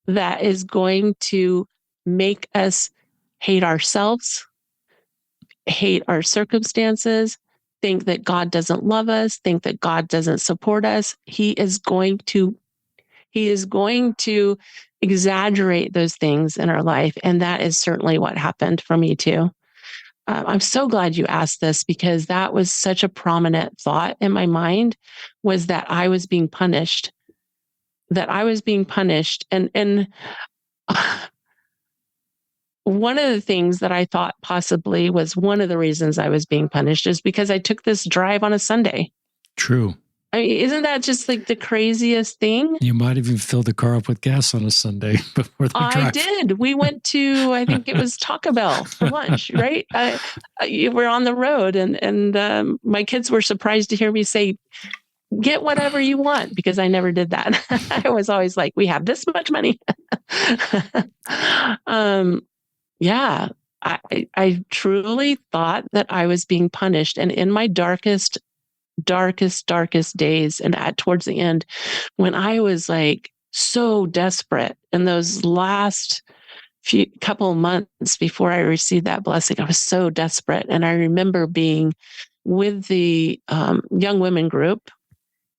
that is going to make us hate ourselves, hate our circumstances, think that God doesn't love us, think that God doesn't support us. He is going to exaggerate those things in our life. And that is certainly what happened for me too. I'm so glad you asked this, because that was such a prominent thought in my mind, was that I was being punished, And one of the things that I thought possibly was one of the reasons I was being punished is because I took this drive on a Sunday. True. I mean, isn't that just like the craziest thing? You might even fill the car up with gas on a Sunday before the drive. I did. We went to, I think it was Taco Bell for lunch, right? We're on the road, and my kids were surprised to hear me say, get whatever you want, because I never did that. I was always like, we have this much money. Yeah, I truly thought that I was being punished. And in my darkest darkest days. And towards the end, when I was like so desperate in those last couple of months before I received that blessing, I was so desperate. And I remember being with the young women group,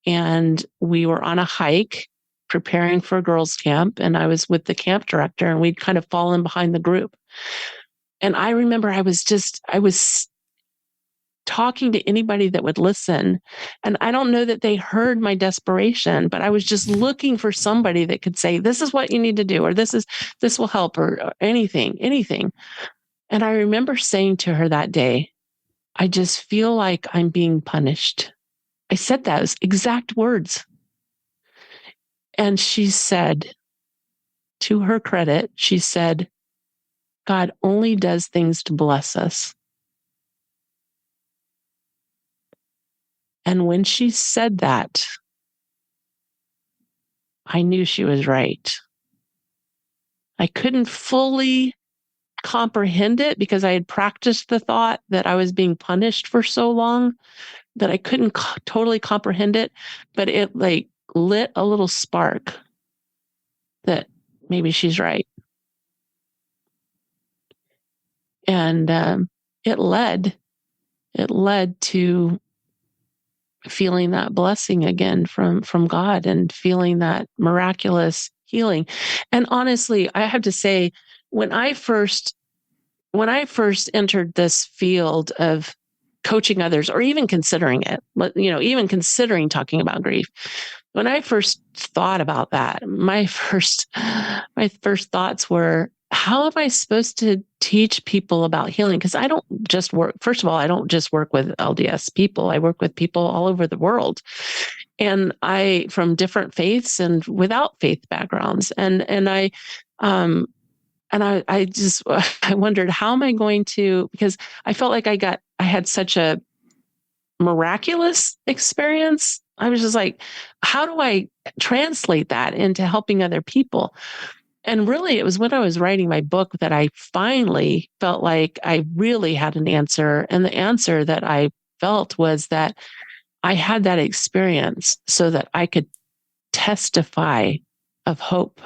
and we were on a hike preparing for girls' camp. And I was with the camp director, and we'd kind of fallen behind the group. And I remember I was talking to anybody that would listen. And I don't know that they heard my desperation, but I was just looking for somebody that could say, this is what you need to do, or this will help, or anything. And I remember saying to her that day, I just feel like I'm being punished. I said those exact words. And she said, to her credit, she said, God only does things to bless us. And when she said that, I knew she was right. I couldn't fully comprehend it because I had practiced the thought that I was being punished for so long that I couldn't totally comprehend it, but it like lit a little spark that maybe she's right. And it led to feeling that blessing again from God, and feeling that miraculous healing. And honestly, I have to say, when I first entered this field of coaching others, or even considering it, even considering talking about grief, when I first thought about that, my first thoughts were, how am I supposed to teach people about healing? Because I don't just work with LDS people. I work with people all over the world, and from different faiths and without faith backgrounds. And I just I wondered, how am I going to, because I felt like I had such a miraculous experience. I was just like, how do I translate that into helping other people? And really, it was when I was writing my book that I finally felt like I really had an answer. And the answer that I felt was that I had that experience so that I could testify of hope,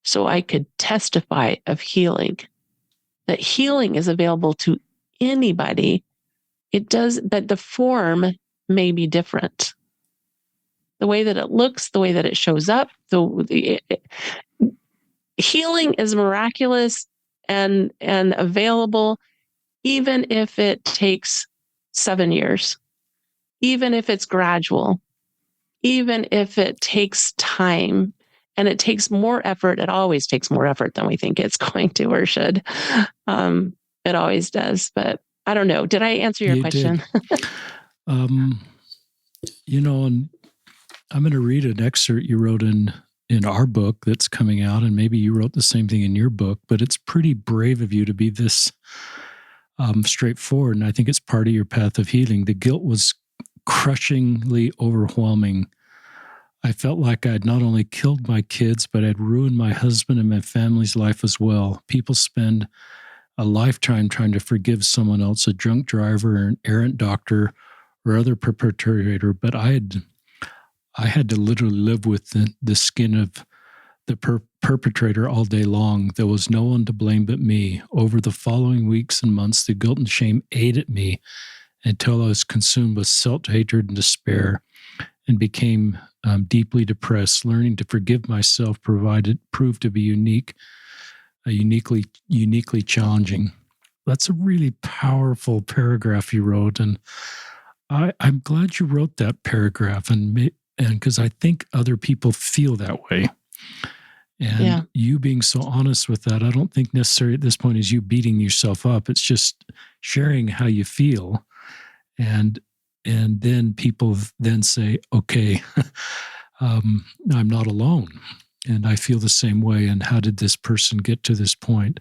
so I could testify of healing, that healing is available to anybody. It does, but the form may be different. The way that it looks, the way that it shows up, healing is miraculous and available, even if it takes 7 years, even if it's gradual, even if it takes time, and it takes more effort. It always takes more effort than we think it's going to or should. It always does. But I don't know. Did I answer your question? And I'm going to read an excerpt you wrote in our book that's coming out, and maybe you wrote the same thing in your book, but it's pretty brave of you to be this straightforward, and I think it's part of your path of healing. The guilt was crushingly overwhelming. I felt like I'd not only killed my kids, but I'd ruined my husband and my family's life as well. People spend a lifetime trying to forgive someone else, a drunk driver, or an errant doctor, or other perpetrator, but I had to literally live with the skin of the perpetrator all day long. There was no one to blame but me. Over the following weeks and months, the guilt and shame ate at me until I was consumed with self-hatred and despair, and became deeply depressed. Learning to forgive myself proved to be uniquely challenging. That's a really powerful paragraph you wrote, and I'm glad you wrote that paragraph, and because I think other people feel that way. And you being so honest with that, I don't think necessarily at this point is you beating yourself up. It's just sharing how you feel, and then people then say, okay, I'm not alone, and I feel the same way. And how did this person get to this point?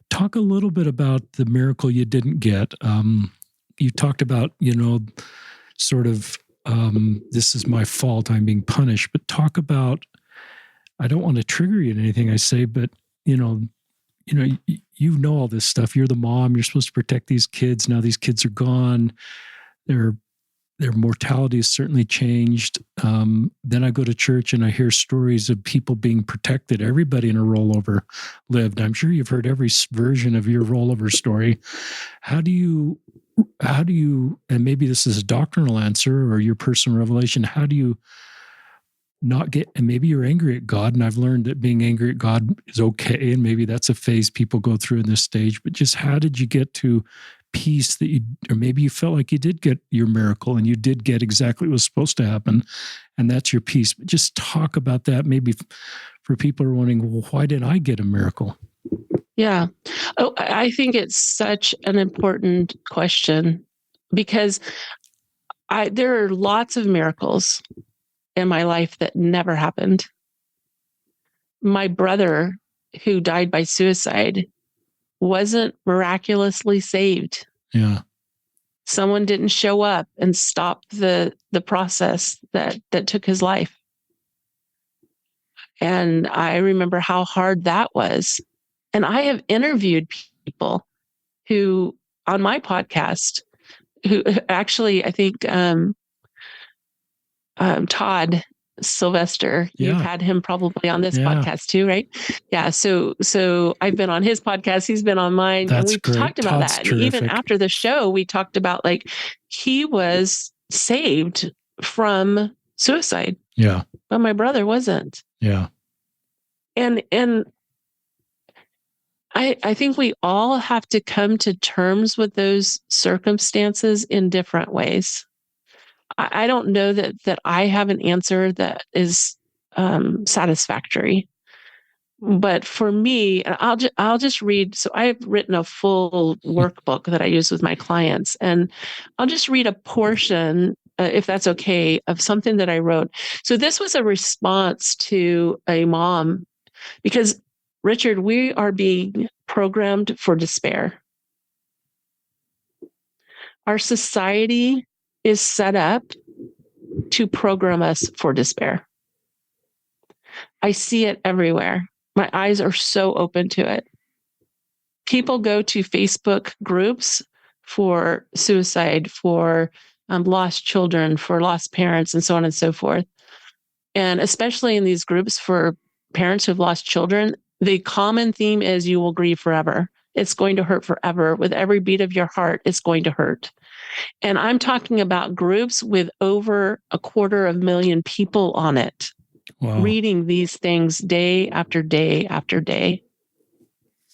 Talk a little bit about the miracle you didn't get. You talked about, sort of, this is my fault, I'm being punished, but talk about, I don't want to trigger you in anything I say, but, you know all this stuff. You're the mom, you're supposed to protect these kids. Now these kids are gone. They're, their mortality has certainly changed. Then I go to church and I hear stories of people being protected. Everybody in a rollover lived. I'm sure you've heard every version of your rollover story. How do you, and maybe this is a doctrinal answer or your personal revelation, how do you not get, and maybe you're angry at God, and I've learned that being angry at God is okay, and maybe that's a phase people go through in this stage, but just how did you get to peace that you, or maybe you felt like you did get your miracle and you did get exactly what was supposed to happen, and that's your peace. But just talk about that maybe for people who are wondering, well, why didn't I get a miracle? Yeah. Oh, I think it's such an important question because there are lots of miracles in my life that never happened. My brother, who died by suicide, wasn't miraculously saved. Yeah. Someone didn't show up and stop the process that took his life. And I remember how hard that was. And I have interviewed people who on my podcast who actually, I think Todd Sylvester, you've had him probably on this podcast too, right? Yeah. So I've been on his podcast. He's been on mine. That's and we've great. talked about Todd's that. terrific. And even after the show, we talked about like he was saved from suicide. Yeah. But my brother wasn't. Yeah. And I think we all have to come to terms with those circumstances in different ways. I don't know that I have an answer that is satisfactory. But for me, I'll just read. So I've written a full workbook that I use with my clients, and I'll just read a portion, if that's okay, of something that I wrote. So this was a response to a mom, because Richard, we are being programmed for despair. Our society is set up to program us for despair. I see it everywhere. My eyes are so open to it. People go to Facebook groups for suicide, for lost children, for lost parents, and so on and so forth. And especially in these groups for parents who've lost children, the common theme is you will grieve forever. It's going to hurt forever. With every beat of your heart, it's going to hurt. And I'm talking about groups with over 250,000 people on it. Wow. Reading these things day after day after day.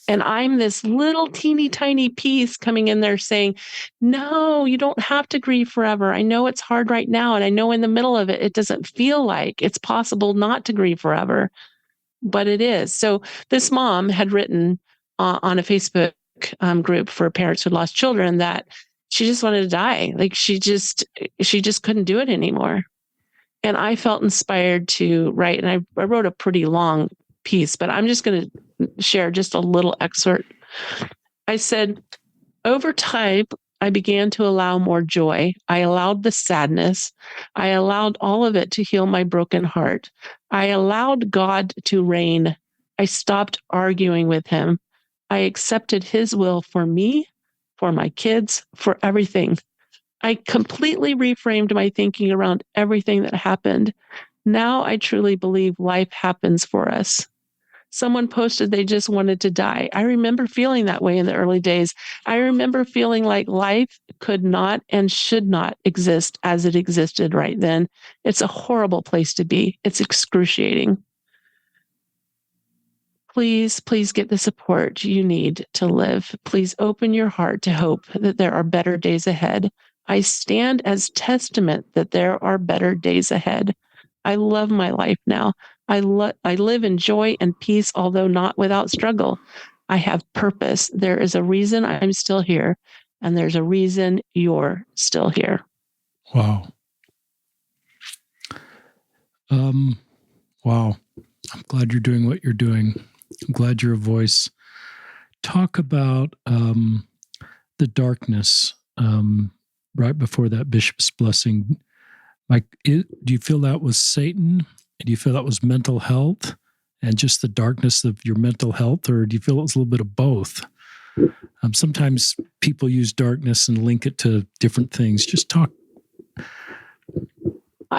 And I'm this little teeny tiny piece coming in there saying, no, you don't have to grieve forever. I know it's hard right now. And I know in the middle of it, it doesn't feel like it's possible not to grieve forever, but it is. So this mom had written on a Facebook group for parents who lost children that she just wanted to die. Like she just couldn't do it anymore. And I felt inspired to write, and I wrote a pretty long piece, but I'm just going to share just a little excerpt. I said, over time, I began to allow more joy. I allowed the sadness. I allowed all of it to heal my broken heart. I allowed God to reign. I stopped arguing with him. I accepted his will for me, for my kids, for everything. I completely reframed my thinking around everything that happened. Now I truly believe life happens for us. Someone posted they just wanted to die. I remember feeling that way in the early days. I remember feeling like life could not and should not exist as it existed right then. It's a horrible place to be. It's excruciating. Please, please get the support you need to live. Please open your heart to hope that there are better days ahead. I stand as testament that there are better days ahead. I love my life now. I live in joy and peace, although not without struggle. I have purpose. There is a reason I'm still here, and there's a reason you're still here. Wow. Wow. I'm glad you're doing what you're doing. I'm glad you're a voice. Talk about the darkness right before that bishop's blessing. Like, do you feel that was Satan? Do you feel that was mental health and just the darkness of your mental health? Or do you feel it was a little bit of both? Sometimes people use darkness and link it to different things. Just talk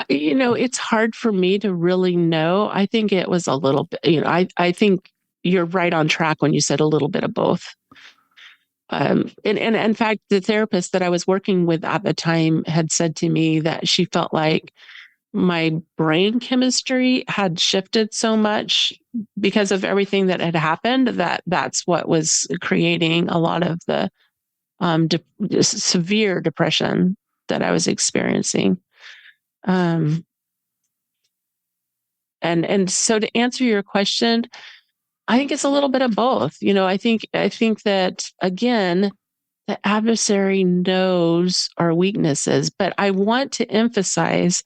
It's hard for me to really know. I think it was a little bit, I think you're right on track when you said a little bit of both. And in fact, the therapist that I was working with at the time had said to me that she felt like my brain chemistry had shifted so much because of everything that had happened, that's what was creating a lot of the severe depression that I was experiencing. Um, and so to answer your question, I think it's a little bit of both. I think that again, the adversary knows our weaknesses, but I want to emphasize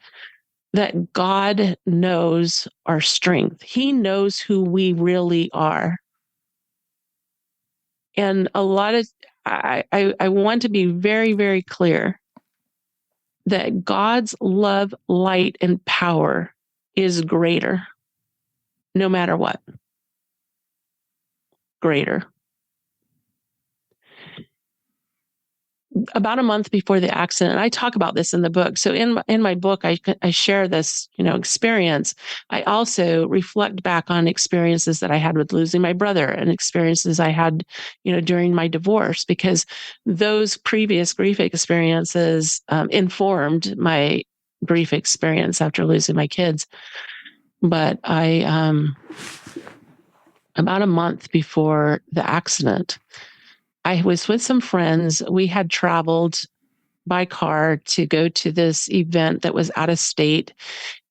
that God knows our strength. He knows who we really are. And I want to be very, very clear that God's love, light, and power is greater, no matter what. Greater. About a month before the accident, I talk about this in the book. So in my book, I share this, experience. I also reflect back on experiences that I had with losing my brother and experiences I had, during my divorce, because those previous grief experiences informed my grief experience after losing my kids. But about a month before the accident, I was with some friends. We had traveled by car to go to this event that was out of state.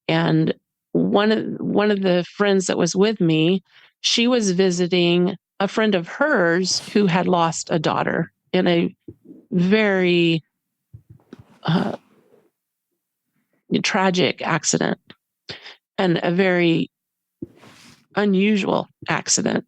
And one of the friends that was with me, she was visiting a friend of hers who had lost a daughter in a very tragic accident and a very unusual accident.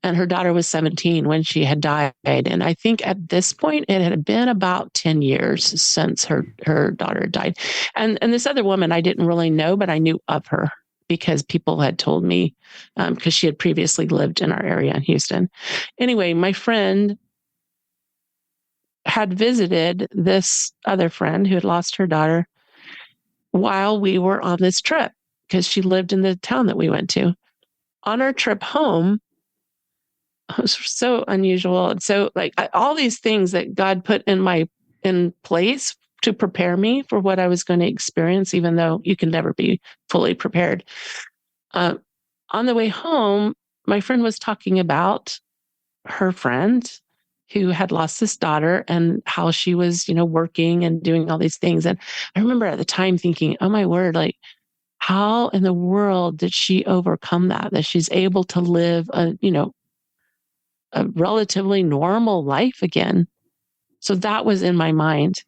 And her daughter was 17 when she had died. And I think at this point, it had been about 10 years since her daughter died. And this other woman I didn't really know, but I knew of her because people had told me, because she had previously lived in our area in Houston. Anyway, my friend had visited this other friend who had lost her daughter while we were on this trip, because she lived in the town that we went to. On our trip home, it was so unusual. And so all these things that God put in place to prepare me for what I was going to experience, even though you can never be fully prepared. On the way home, my friend was talking about her friend who had lost this daughter and how she was, working and doing all these things. And I remember at the time thinking, oh my word, how in the world did she overcome that she's able to live a relatively normal life again. So that was in my mind.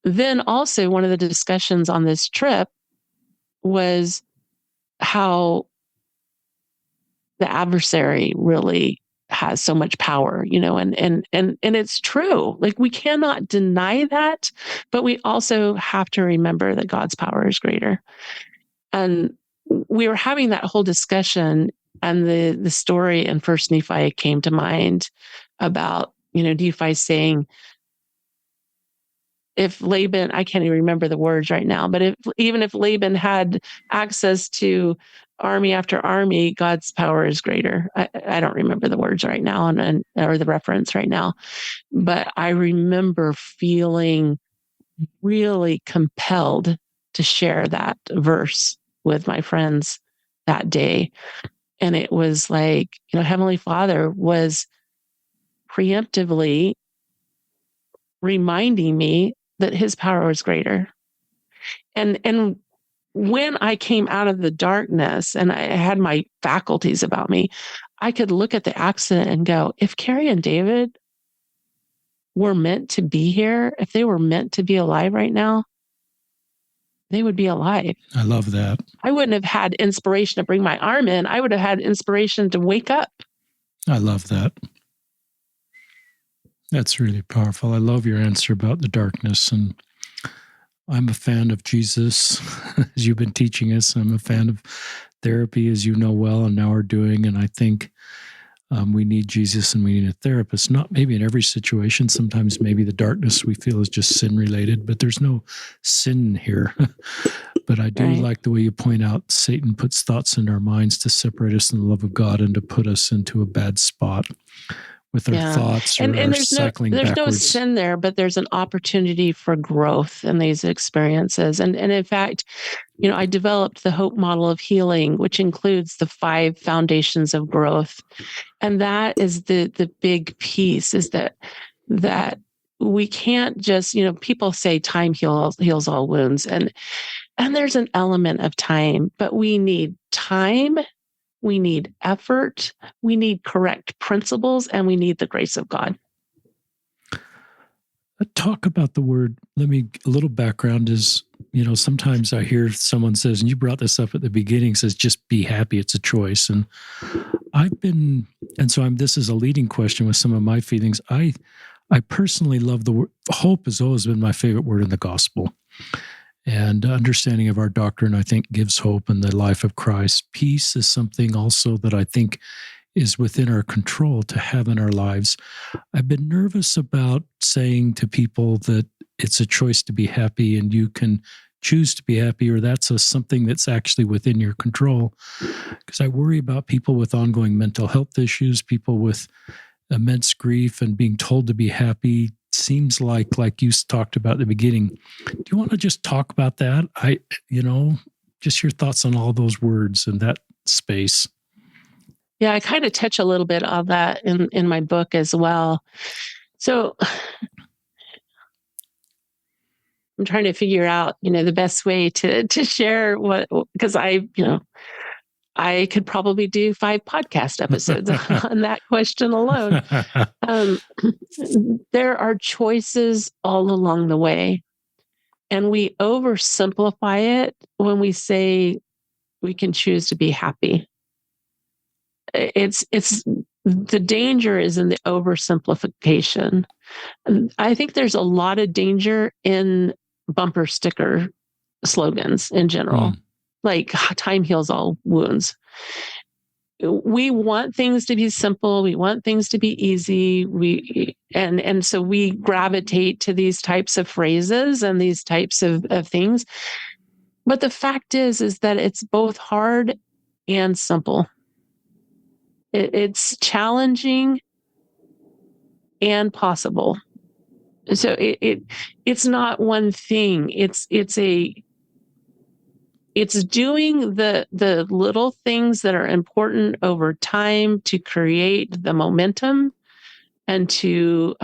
Then also one of the discussions on this trip was how the adversary really has so much power, and it's true. We cannot deny that, but we also have to remember that God's power is greater. And we were having that whole discussion, and the story in First Nephi came to mind about, Nephi saying, if Laban, I can't even remember the words right now, but even if Laban had access to army after army, God's power is greater. I don't remember the words right now or the reference right now, but I remember feeling really compelled to share that verse with my friends that day. And it was like, Heavenly Father was preemptively reminding me that his power was greater. And when I came out of the darkness and I had my faculties about me, I could look at the accident and go, if Carrie and David were meant to be here, if they were meant to be alive right now, they would be alive. I love that. I wouldn't have had inspiration to bring my arm in. I would have had inspiration to wake up. I love that. That's really powerful. I love your answer about the darkness. And I'm a fan of Jesus, as you've been teaching us. I'm a fan of therapy, as you know well, and now are doing. And I think We need Jesus and we need a therapist. Not maybe in every situation. Sometimes maybe the darkness we feel is just sin related, but there's no sin here. But I do like the way you point out Satan puts thoughts in our minds to separate us from the love of God and to put us into a bad spot with our thoughts or our cycling backwards. There's no sin there, but there's an opportunity for growth in these experiences. And in fact, I developed the Hope model of healing, which includes the 5 foundations of growth. And that is the big piece, is that we can't just, people say time heals all wounds. And there's an element of time, but we need time, we need effort, we need correct principles, and we need the grace of God. Talk about the word. A little background is, sometimes I hear someone says, and you brought this up at the beginning, says, just be happy. It's a choice. And this is a leading question with some of my feelings. I personally love the word. Hope has always been my favorite word in the gospel. And understanding of our doctrine, I think, gives hope in the life of Christ. Peace is something also that I think is within our control to have in our lives. I've been nervous about saying to people that it's a choice to be happy and you can choose to be happy, or that's something that's actually within your control. Because I worry about people with ongoing mental health issues, people with immense grief, and being told to be happy seems like you talked about at the beginning. Do you want to just talk about that? Just your thoughts on all those words and that space. Yeah, I kind of touch a little bit on that in my book as well. So I'm trying to figure out, the best way to share because I could probably do 5 podcast episodes on that question alone. There are choices all along the way, and we oversimplify it when we say we can choose to be happy. It's the danger is in the oversimplification. I think there's a lot of danger in bumper sticker slogans in general, like time heals all wounds. We want things to be simple. We want things to be easy. And so we gravitate to these types of phrases and these types of things. But the fact is that it's both hard and simple. It's challenging and possible. So it's not one thing. It's doing the little things that are important over time to create the momentum and to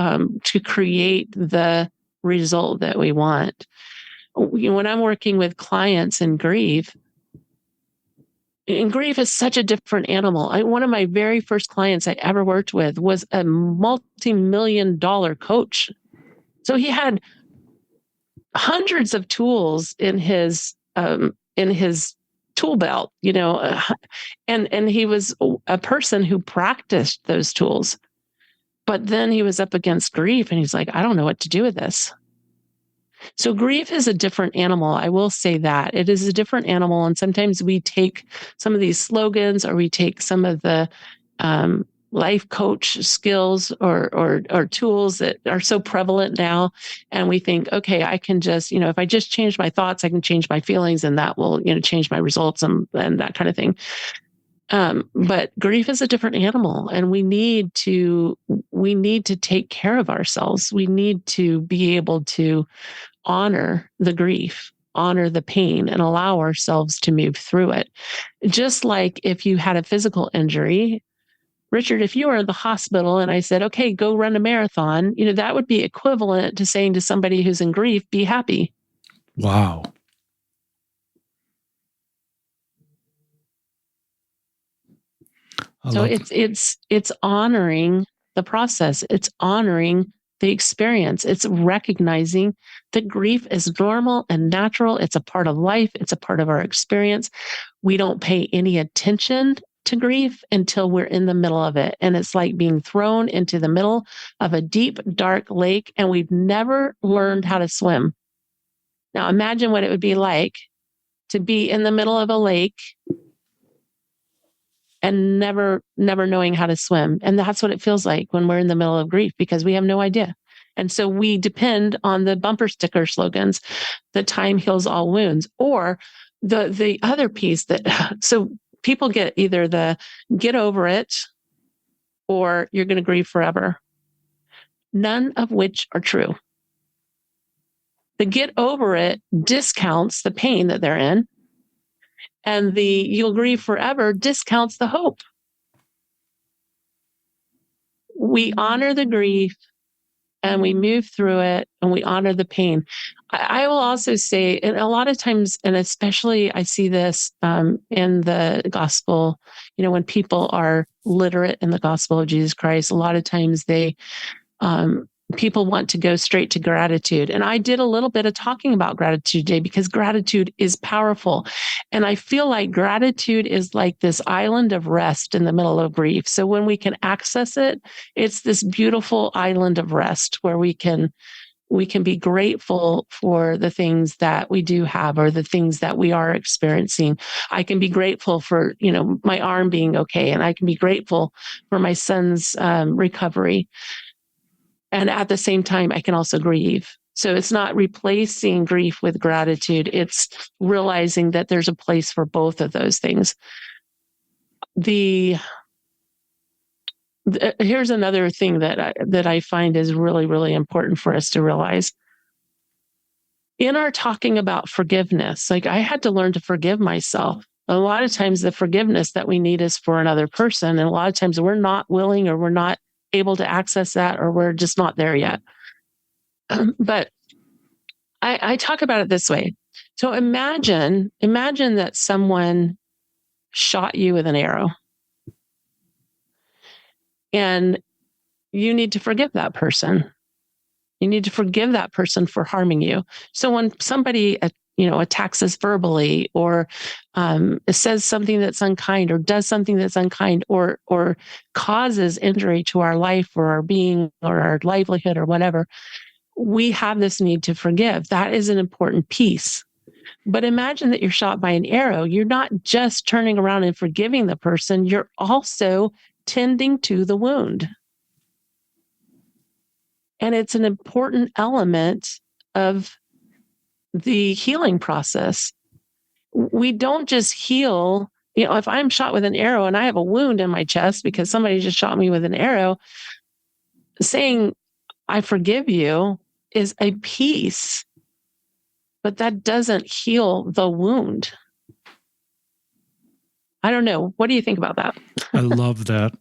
create the result that we want. When I'm working with clients in grief, and grief is such a different animal. One of my very first clients I ever worked with was a multi-million-dollar coach. So he had hundreds of tools in his tool belt, and he was a person who practiced those tools. But then he was up against grief, and he's like, I don't know what to do with this. So grief is a different animal. I will say that it is a different animal. And sometimes we take some of these slogans, or we take some of the life coach skills or tools that are so prevalent now. And we think, okay, I can just, if I just change my thoughts, I can change my feelings, and that will, change my results and that kind of thing. But grief is a different animal, and we need to take care of ourselves. We need to be able to honor the grief, honor the pain, and allow ourselves to move through it. Just like if you had a physical injury, Richard, if you were in the hospital and I said, okay, go run a marathon, that would be equivalent to saying to somebody who's in grief, be happy. Wow. So it's honoring the process. It's honoring the experience. It's recognizing that grief is normal and natural. It's a part of life. It's a part of our experience. We don't pay any attention to grief until we're in the middle of it. And it's like being thrown into the middle of a deep, dark lake, and we've never learned how to swim. Now imagine what it would be like to be in the middle of a lake and never knowing how to swim. And that's what it feels like when we're in the middle of grief, because we have no idea. And so we depend on the bumper sticker slogans, that time heals all wounds, or the other piece that so people get either the get over it or you're going to grieve forever. None of which are true. The get over it discounts the pain that they're in, and the you'll grieve forever discounts the hope. We honor the grief and we move through it and we honor the pain. I will also say, and a lot of times, and especially I see this in the gospel, when people are literate in the gospel of Jesus Christ, a lot of times people want to go straight to gratitude. And I did a little bit of talking about gratitude today because gratitude is powerful. And I feel like gratitude is like this island of rest in the middle of grief. So when we can access it, it's this beautiful island of rest where we can be grateful for the things that we do have or the things that we are experiencing. I can be grateful for, my arm being okay. And I can be grateful for my son's recovery. And at the same time, I can also grieve. So it's not replacing grief with gratitude. It's realizing that there's a place for both of those things. Here's another thing that I find is really, really important for us to realize. In our talking about forgiveness, like I had to learn to forgive myself. A lot of times the forgiveness that we need is for another person. And a lot of times we're not willing or we're not able to access that, or we're just not there yet. But I talk about it this way. So imagine that someone shot you with an arrow and you need to forgive that person. You need to forgive that person for harming you. So when somebody attacks us verbally or says something that's unkind or does something that's unkind or causes injury to our life or our being or our livelihood or whatever, we have this need to forgive. That is an important piece. But imagine that you're shot by an arrow. You're not just turning around and forgiving the person, you're also tending to the wound. And it's an important element of the healing process. We don't just heal. If I'm shot with an arrow and I have a wound in my chest because somebody just shot me with an arrow, saying, I forgive you is a piece, but that doesn't heal the wound. I don't know. What do you think about that? I love that.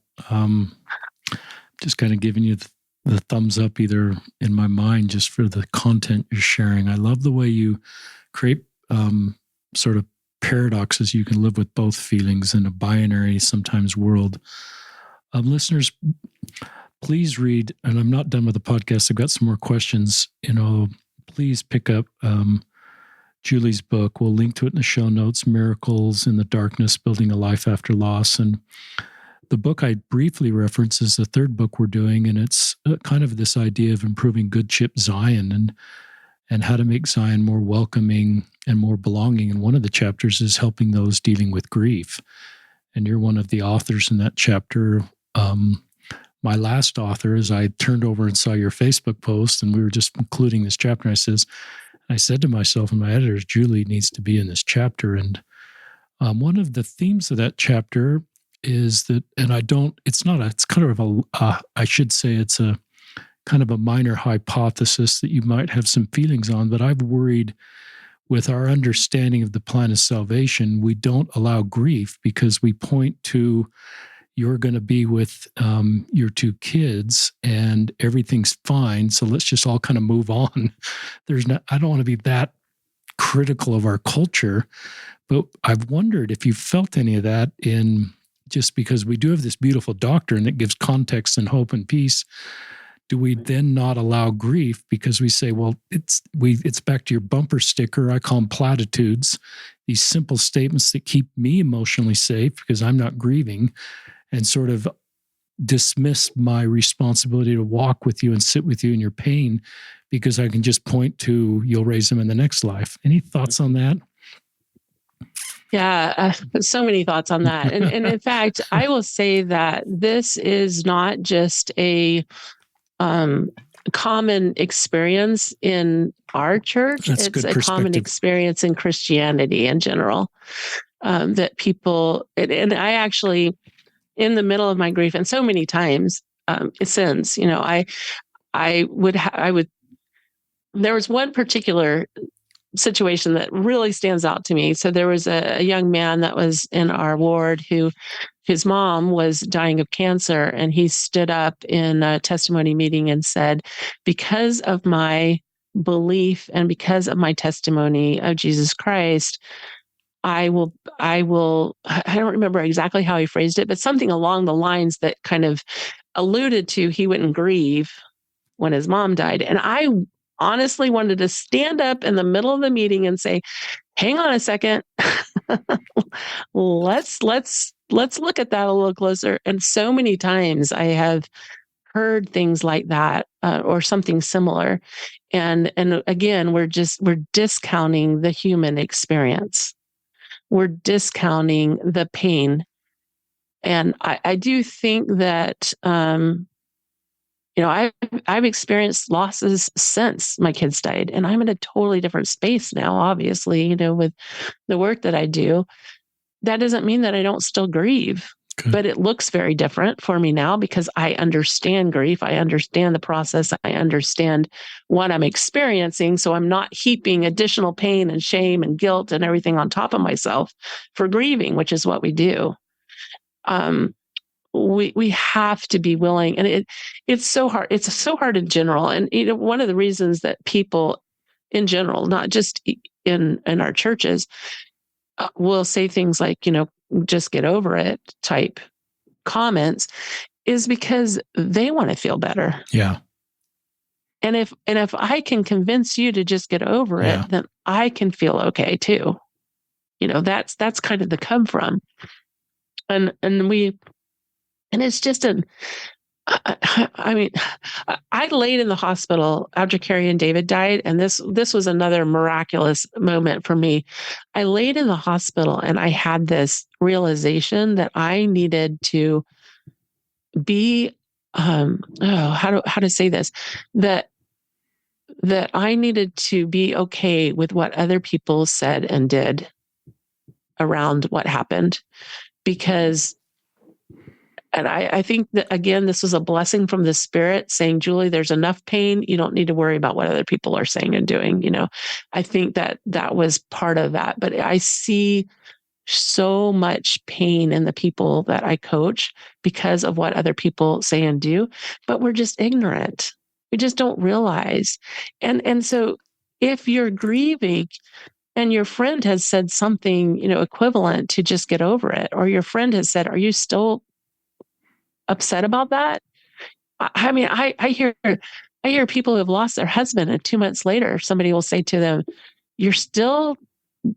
Just kind of giving you the thumbs up either in my mind just for the content you're sharing. I love the way you create sort of paradoxes. You can live with both feelings in a binary, sometimes world. Listeners, please read, and I'm not done with the podcast. I've got some more questions. Please pick up Julie's book. We'll link to it in the show notes, Miracles in the Darkness, Building a Life After Loss. And the book I briefly reference is the third book we're doing, and it's kind of this idea of improving good ship Zion and how to make Zion more welcoming and more belonging. And one of the chapters is helping those dealing with grief. And you're one of the authors in that chapter. My last author, as I turned over and saw your Facebook post, and we were just concluding this chapter, I said to myself and my editors, Julie needs to be in this chapter. And one of the themes of that chapter is that, and it's kind of I should say it's a kind of a minor hypothesis that you might have some feelings on, but I've worried with our understanding of the plan of salvation, we don't allow grief because we point to you're going to be with your two kids and everything's fine. So let's just all kind of move on. I don't want to be that critical of our culture, but I've wondered if you felt any of that in just because we do have this beautiful doctrine that gives context and hope and peace. Do we then not allow grief because we say, well, it's back to your bumper sticker. I call them platitudes, these simple statements that keep me emotionally safe because I'm not grieving, and sort of dismiss my responsibility to walk with you and sit with you in your pain because I can just point to you'll raise them in the next life. Any thoughts on that? Yeah, so many thoughts on that. And in fact, I will say that this is not just a common experience in our church. That's It's good a common perspective. experience in Christianity in general. That people, and I actually, in the middle of my grief, and so many times since, I would, there was one particular situation that really stands out to me. So there was a young man that was in our ward who his mom was dying of cancer, and he stood up in a testimony meeting and said, because of my belief and because of my testimony of Jesus Christ, I don't remember exactly how he phrased it, but something along the lines that kind of alluded to he wouldn't grieve when his mom died. And I honestly wanted to stand up in the middle of the meeting and say, hang on a second. let's look at that a little closer. And so many times I have heard things like that or something similar. And again, we're discounting the human experience. We're discounting the pain. And I do think that I've experienced losses since my kids died, and I'm in a totally different space now, obviously, with the work that I do. That doesn't mean that I don't still grieve, but it looks very different for me now because I understand grief. I understand the process. I understand what I'm experiencing. So I'm not heaping additional pain and shame and guilt and everything on top of myself for grieving, which is what we do. We have to be willing, and it's so hard. It's so hard in general. And one of the reasons that people in general, not just in our churches, will say things like, just get over it type comments is because they want to feel better. Yeah. And if I can convince you to just get over it, then I can feel okay too. That's kind of the come from. And it's just I mean, I laid in the hospital after Carrie and David died, and this was another miraculous moment for me. I laid in the hospital and I had this realization that I needed to be how to say this, that I needed to be okay with what other people said and did around what happened, because and I think that, again, this was a blessing from the Spirit saying, Julie, there's enough pain. You don't need to worry about what other people are saying and doing. I think that was part of that. But I see so much pain in the people that I coach because of what other people say and do, but we're just ignorant. We just don't realize. And so if you're grieving and your friend has said something, equivalent to just get over it, or your friend has said, are you still upset about that? I mean, I hear people who have lost their husband, and 2 months later, somebody will say to them, you're still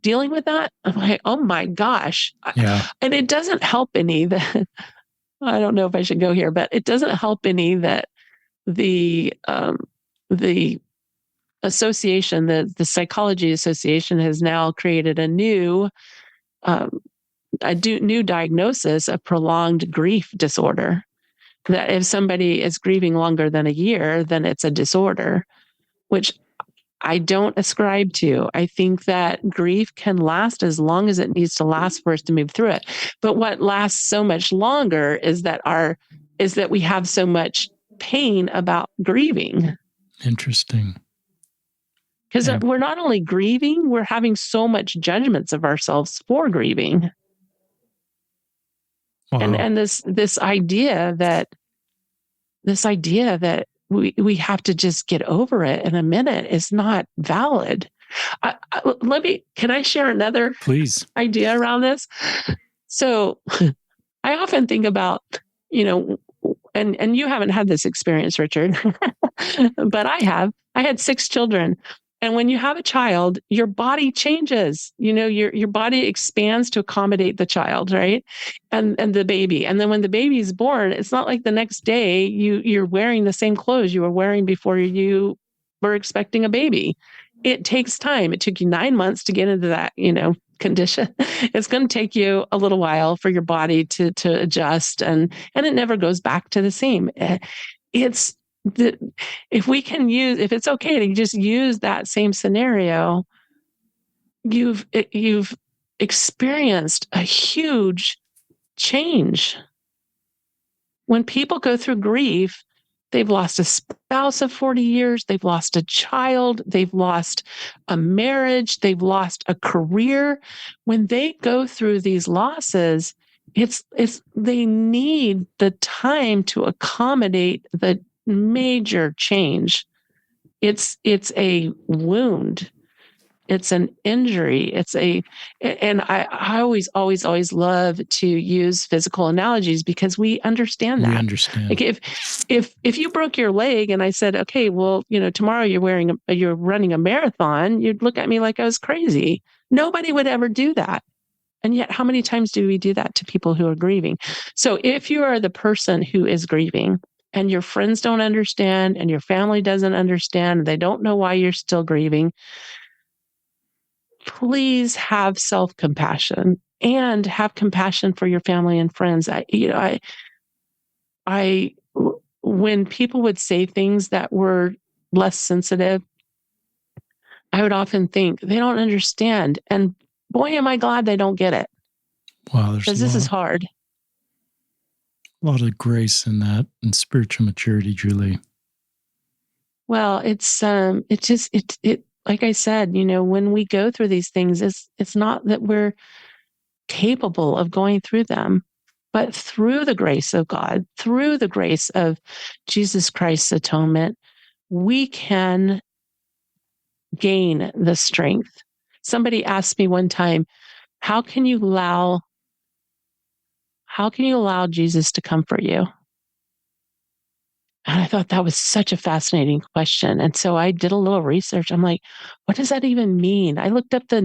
dealing with that? I'm like, oh my gosh. Yeah. And it doesn't help any that, I don't know if I should go here, but it doesn't help any that the association, the Psychology Association has now created a new diagnosis of prolonged grief disorder. That if somebody is grieving longer than a year, then it's a disorder, which I don't ascribe to. I think that grief can last as long as it needs to last for us to move through it. But what lasts so much longer is that we have so much pain about grieving. Interesting. Because we're not only grieving, we're having so much judgments of ourselves for grieving. Wow. And this idea that we have to just get over it in a minute is not valid. Can I share another idea around this? So I often think about, and you haven't had this experience, Richard, but I have. I had 6 children. And when you have a child, your body changes. Your body expands to accommodate the child, right? And the baby. And then when the baby is born, it's not like the next day you're wearing the same clothes you were wearing before you were expecting a baby. it takes time. It took you 9 months to get into that, condition. It's going to take you a little while for your body to adjust, and it never goes back to the same. It's the, if it's okay to just use that same scenario, you've experienced a huge change. When people go through grief, they've lost a spouse of 40 years, they've lost a child, they've lost a marriage, they've lost a career. When they go through these losses, they need the time to accommodate the major change. It's a wound. It's an injury. And I always love to use physical analogies because we understand We that. understand. Like if you broke your leg and I said, okay, well, tomorrow you're running a marathon, you'd look at me like I was crazy. Nobody would ever do that. And yet, how many times do we do that to people who are grieving? So if you are the person who is grieving and your friends don't understand and your family doesn't understand, and they don't know why you're still grieving, please have self-compassion and have compassion for your family and friends. When people would say things that were less sensitive, I would often think they don't understand. And boy, am I glad they don't get it. Wow, there's because this is hard. a lot of grace in that and spiritual maturity, Julie. Well, it's like I said, when we go through these things, it's not that we're capable of going through them, but through the grace of God, through the grace of Jesus Christ's atonement, we can gain the strength. Somebody asked me one time, how can you allow Jesus to comfort you? And I thought that was such a fascinating question. And so I did a little research. I'm like, what does that even mean? I looked up the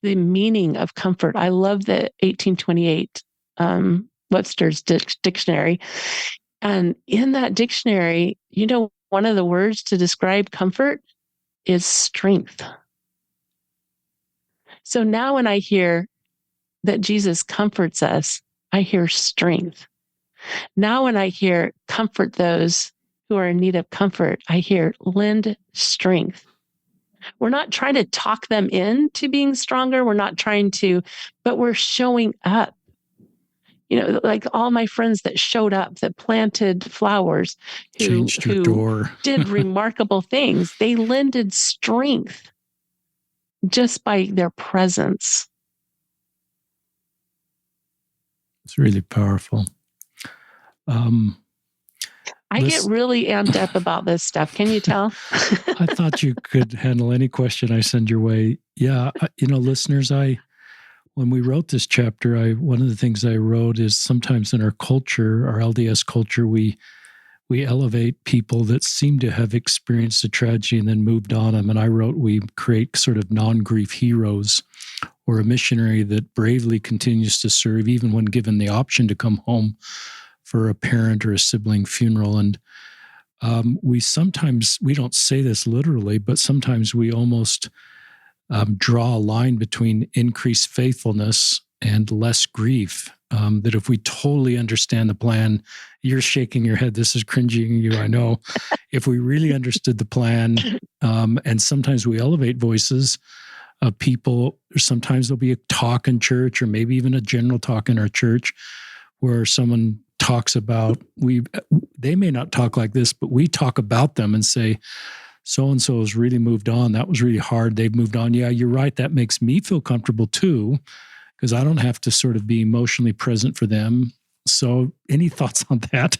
meaning of comfort. I love the 1828 Webster's dictionary. And in that dictionary, one of the words to describe comfort is strength. So now when I hear that Jesus comforts us, I hear strength. Now when I hear comfort those who are in need of comfort, I hear lend strength. We're not trying to talk them into being stronger. We're not trying to, but we're showing up. Like all my friends that showed up, that planted flowers, Changed your door. did remarkable things. They lended strength just by their presence. It's really powerful. I get really amped up about this stuff. Can you tell? I thought you could handle any question I send your way. Yeah, listeners, when we wrote this chapter, one of the things I wrote is sometimes in our culture, our LDS culture, we elevate people that seem to have experienced a tragedy and then moved on them. And I wrote, we create sort of non-grief heroes, or a missionary that bravely continues to serve even when given the option to come home for a parent or a sibling funeral. And we don't say this literally, but sometimes we almost draw a line between increased faithfulness and less grief. That if we totally understand the plan, you're shaking your head, this is cringing you, I know. If we really understood the plan, and sometimes we elevate voices of people, sometimes there'll be a talk in church, or maybe even a general talk in our church, where someone talks about, they may not talk like this, but we talk about them and say, so-and-so has really moved on. That was really hard. They've moved on. Yeah, you're right. That makes me feel comfortable too, because I don't have to sort of be emotionally present for them. So any thoughts on that?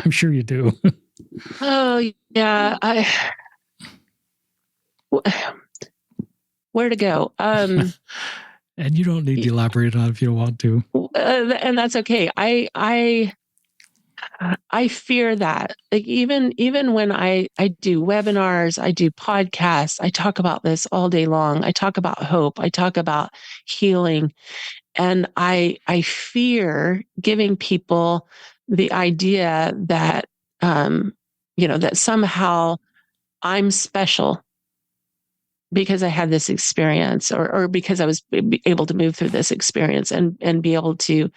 I'm sure you do. Oh, yeah. Where to go? And you don't need to elaborate on it if you don't want to. And that's okay. I fear that. Like even when I do webinars, I do podcasts, I talk about this all day long. I talk about hope. I talk about healing. And I fear giving people the idea that, that somehow I'm special because I had this experience, or because I was able to move through this experience and be able to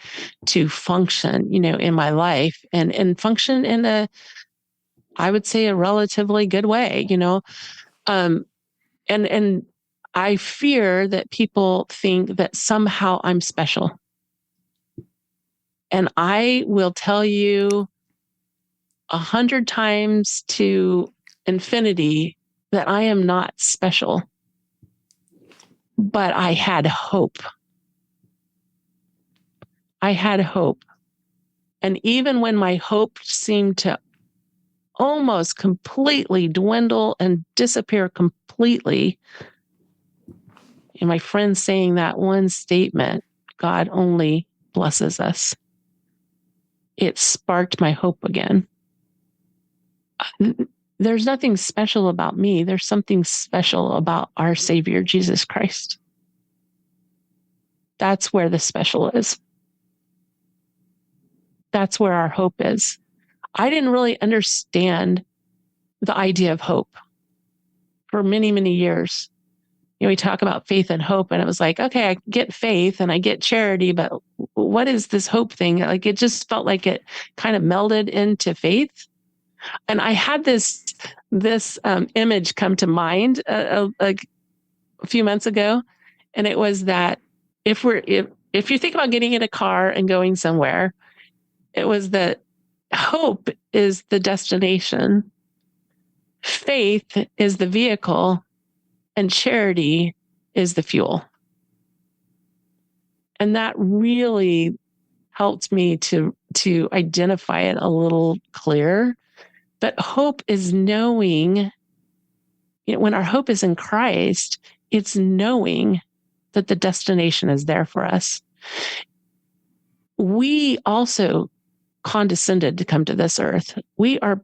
function, in my life and function in I would say a relatively good way, um, and I fear that people think that somehow I'm special. And I will tell you 100 times to infinity that I am not special, but I had hope. I had hope. And even when my hope seemed to almost completely dwindle and disappear completely, and my friend saying that one statement, God only blesses us, it sparked my hope again. There's nothing special about me. There's something special about our Savior, Jesus Christ. That's where the special is. That's where our hope is. I didn't really understand the idea of hope for many, many years. We talk about faith and hope, and it was like, okay, I get faith and I get charity, but what is this hope thing? Like, it just felt like it kind of melded into faith. And I had this image come to mind like a few months ago, and it was that if you think about getting in a car and going somewhere, it was that hope is the destination, faith is the vehicle, and charity is the fuel. And that really helped me to identify it a little clearer. But hope is knowing, when our hope is in Christ, it's knowing that the destination is there for us. We also condescended to come to this earth. We are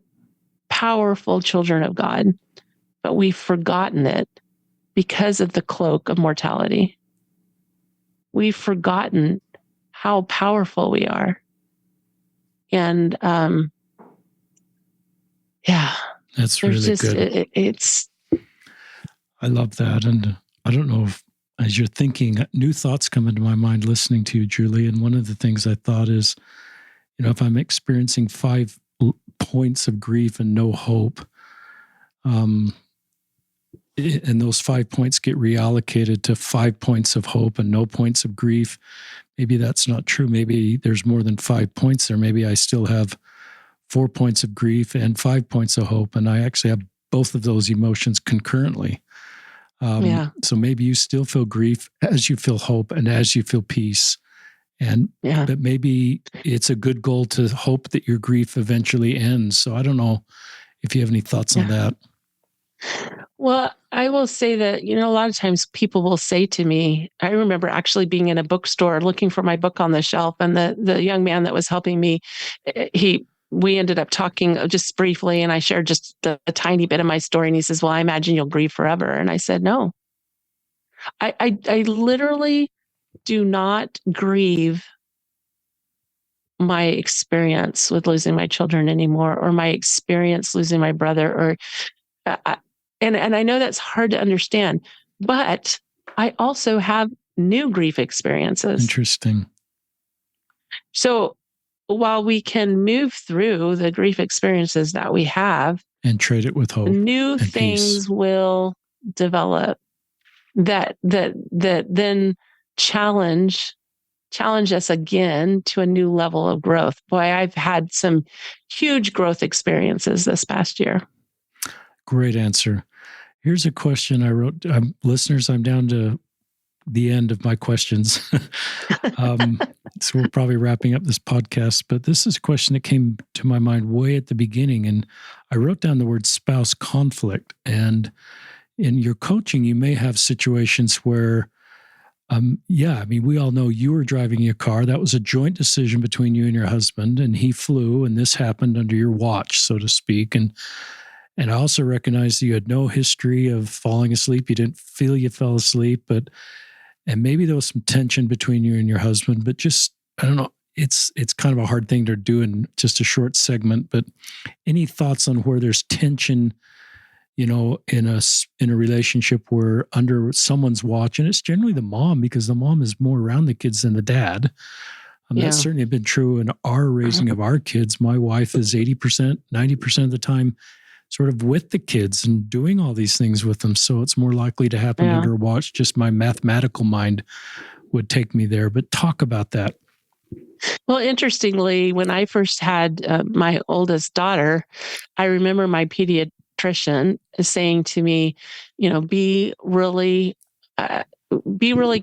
powerful children of God, but we've forgotten it because of the cloak of mortality. We've forgotten how powerful we are. And that's really good. It's I love that. And I don't know if, as you're thinking, new thoughts come into my mind listening to you, Julie. And one of the things I thought is, if I'm experiencing 5 points of grief and no hope, and those 5 points get reallocated to 5 points of hope and no points of grief, maybe that's not true. Maybe there's more than 5 points there. Maybe I still have 4 points of grief and 5 points of hope. And I actually have both of those emotions concurrently. So maybe you still feel grief as you feel hope and as you feel peace. But maybe it's a good goal to hope that your grief eventually ends. So I don't know if you have any thoughts on that. Well, I will say that, a lot of times people will say to me, I remember actually being in a bookstore looking for my book on the shelf, and the young man that was helping me, we ended up talking just briefly, and I shared just a tiny bit of my story. And he says, well, I imagine you'll grieve forever. And I said, no, I literally do not grieve my experience with losing my children anymore, or my experience losing my brother, or, and I know that's hard to understand, but I also have new grief experiences. Interesting. So while we can move through the grief experiences that we have and trade it with hope, new things peace will develop that then challenge us again to a new level of growth. Boy, I've had some huge growth experiences this past year. Great answer. Here's a question I wrote. Listeners, I'm down to the end of my questions. So we're probably wrapping up this podcast, but this is a question that came to my mind way at the beginning. And I wrote down the word spouse conflict. And in your coaching, you may have situations where, we all know you were driving your car. That was a joint decision between you and your husband, and he flew, and this happened under your watch, so to speak. And I also recognized that you had no history of falling asleep. You didn't feel you fell asleep, and maybe there was some tension between you and your husband, but just, I don't know, it's kind of a hard thing to do in just a short segment, but any thoughts on where there's tension in a relationship where under someone's watch, and it's generally the mom because the mom is more around the kids than the dad. That's certainly been true in our raising of our kids. My wife is 80%, 90% of the time sort of with the kids and doing all these things with them. So it's more likely to happen under a watch. Just my mathematical mind would take me there. But talk about that. Well, interestingly, when I first had my oldest daughter, I remember my pediatrician saying to me, be really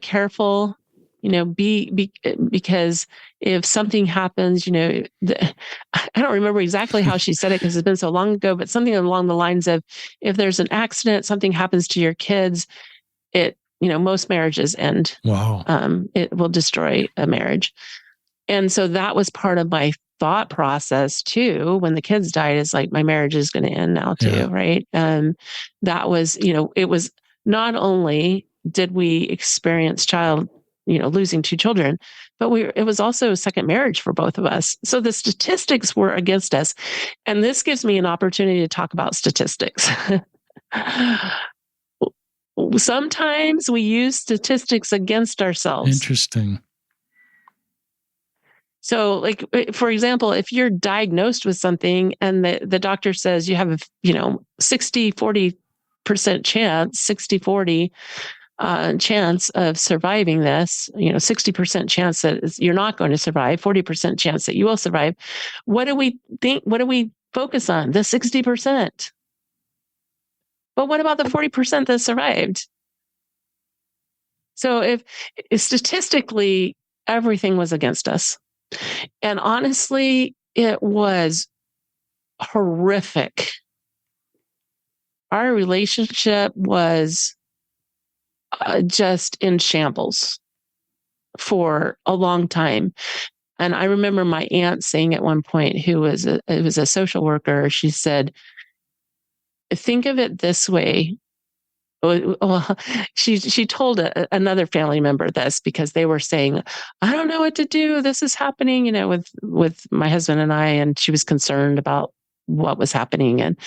careful, because if something happens, I don't remember exactly how she said it because it's been so long ago, but something along the lines of, if there's an accident, something happens to your kids, most marriages end. Wow. It will destroy a marriage. And so that was part of my thought process too. When the kids died, is like, my marriage is going to end now too. Right. That was, it was not only did we experience losing two children, but it was also a second marriage for both of us. So the statistics were against us. And this gives me an opportunity to talk about statistics. Sometimes we use statistics against ourselves. Interesting. So, like, for example, if you're diagnosed with something and the doctor says you have a 60-40% chance, 60-40 chance of surviving this, 60% chance that you're not going to survive, 40% chance that you will survive. What do we think? What do we focus on? The 60%. But what about the 40% that survived? So if statistically everything was against us, and honestly, it was horrific. Our relationship was just in shambles for a long time. And I remember my aunt saying at one point, who was a social worker, she said, think of it this way. Well, she told another family member this because they were saying, I don't know what to do. This is happening, with my husband and I, and she was concerned about what was happening. And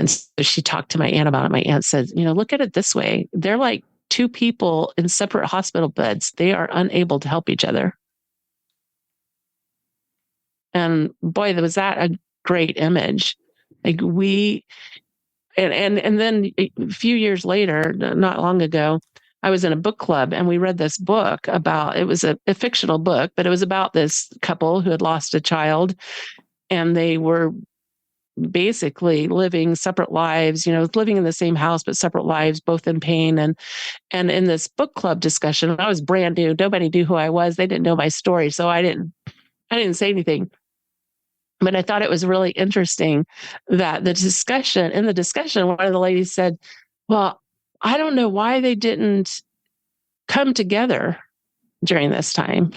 so she talked to my aunt about it. My aunt said, look at it this way. They're like two people in separate hospital beds. They are unable to help each other. And boy, was that a great image. Like and then a few years later, not long ago, I was in a book club and we read this book about, it was a fictional book, but it was about this couple who had lost a child, and they were basically living separate lives, living in the same house, but separate lives, both in pain. And in this book club discussion, I was brand new. Nobody knew who I was. They didn't know my story. So I didn't say anything. But I thought it was really interesting that in the discussion, one of the ladies said, well, I don't know why they didn't come together during this time.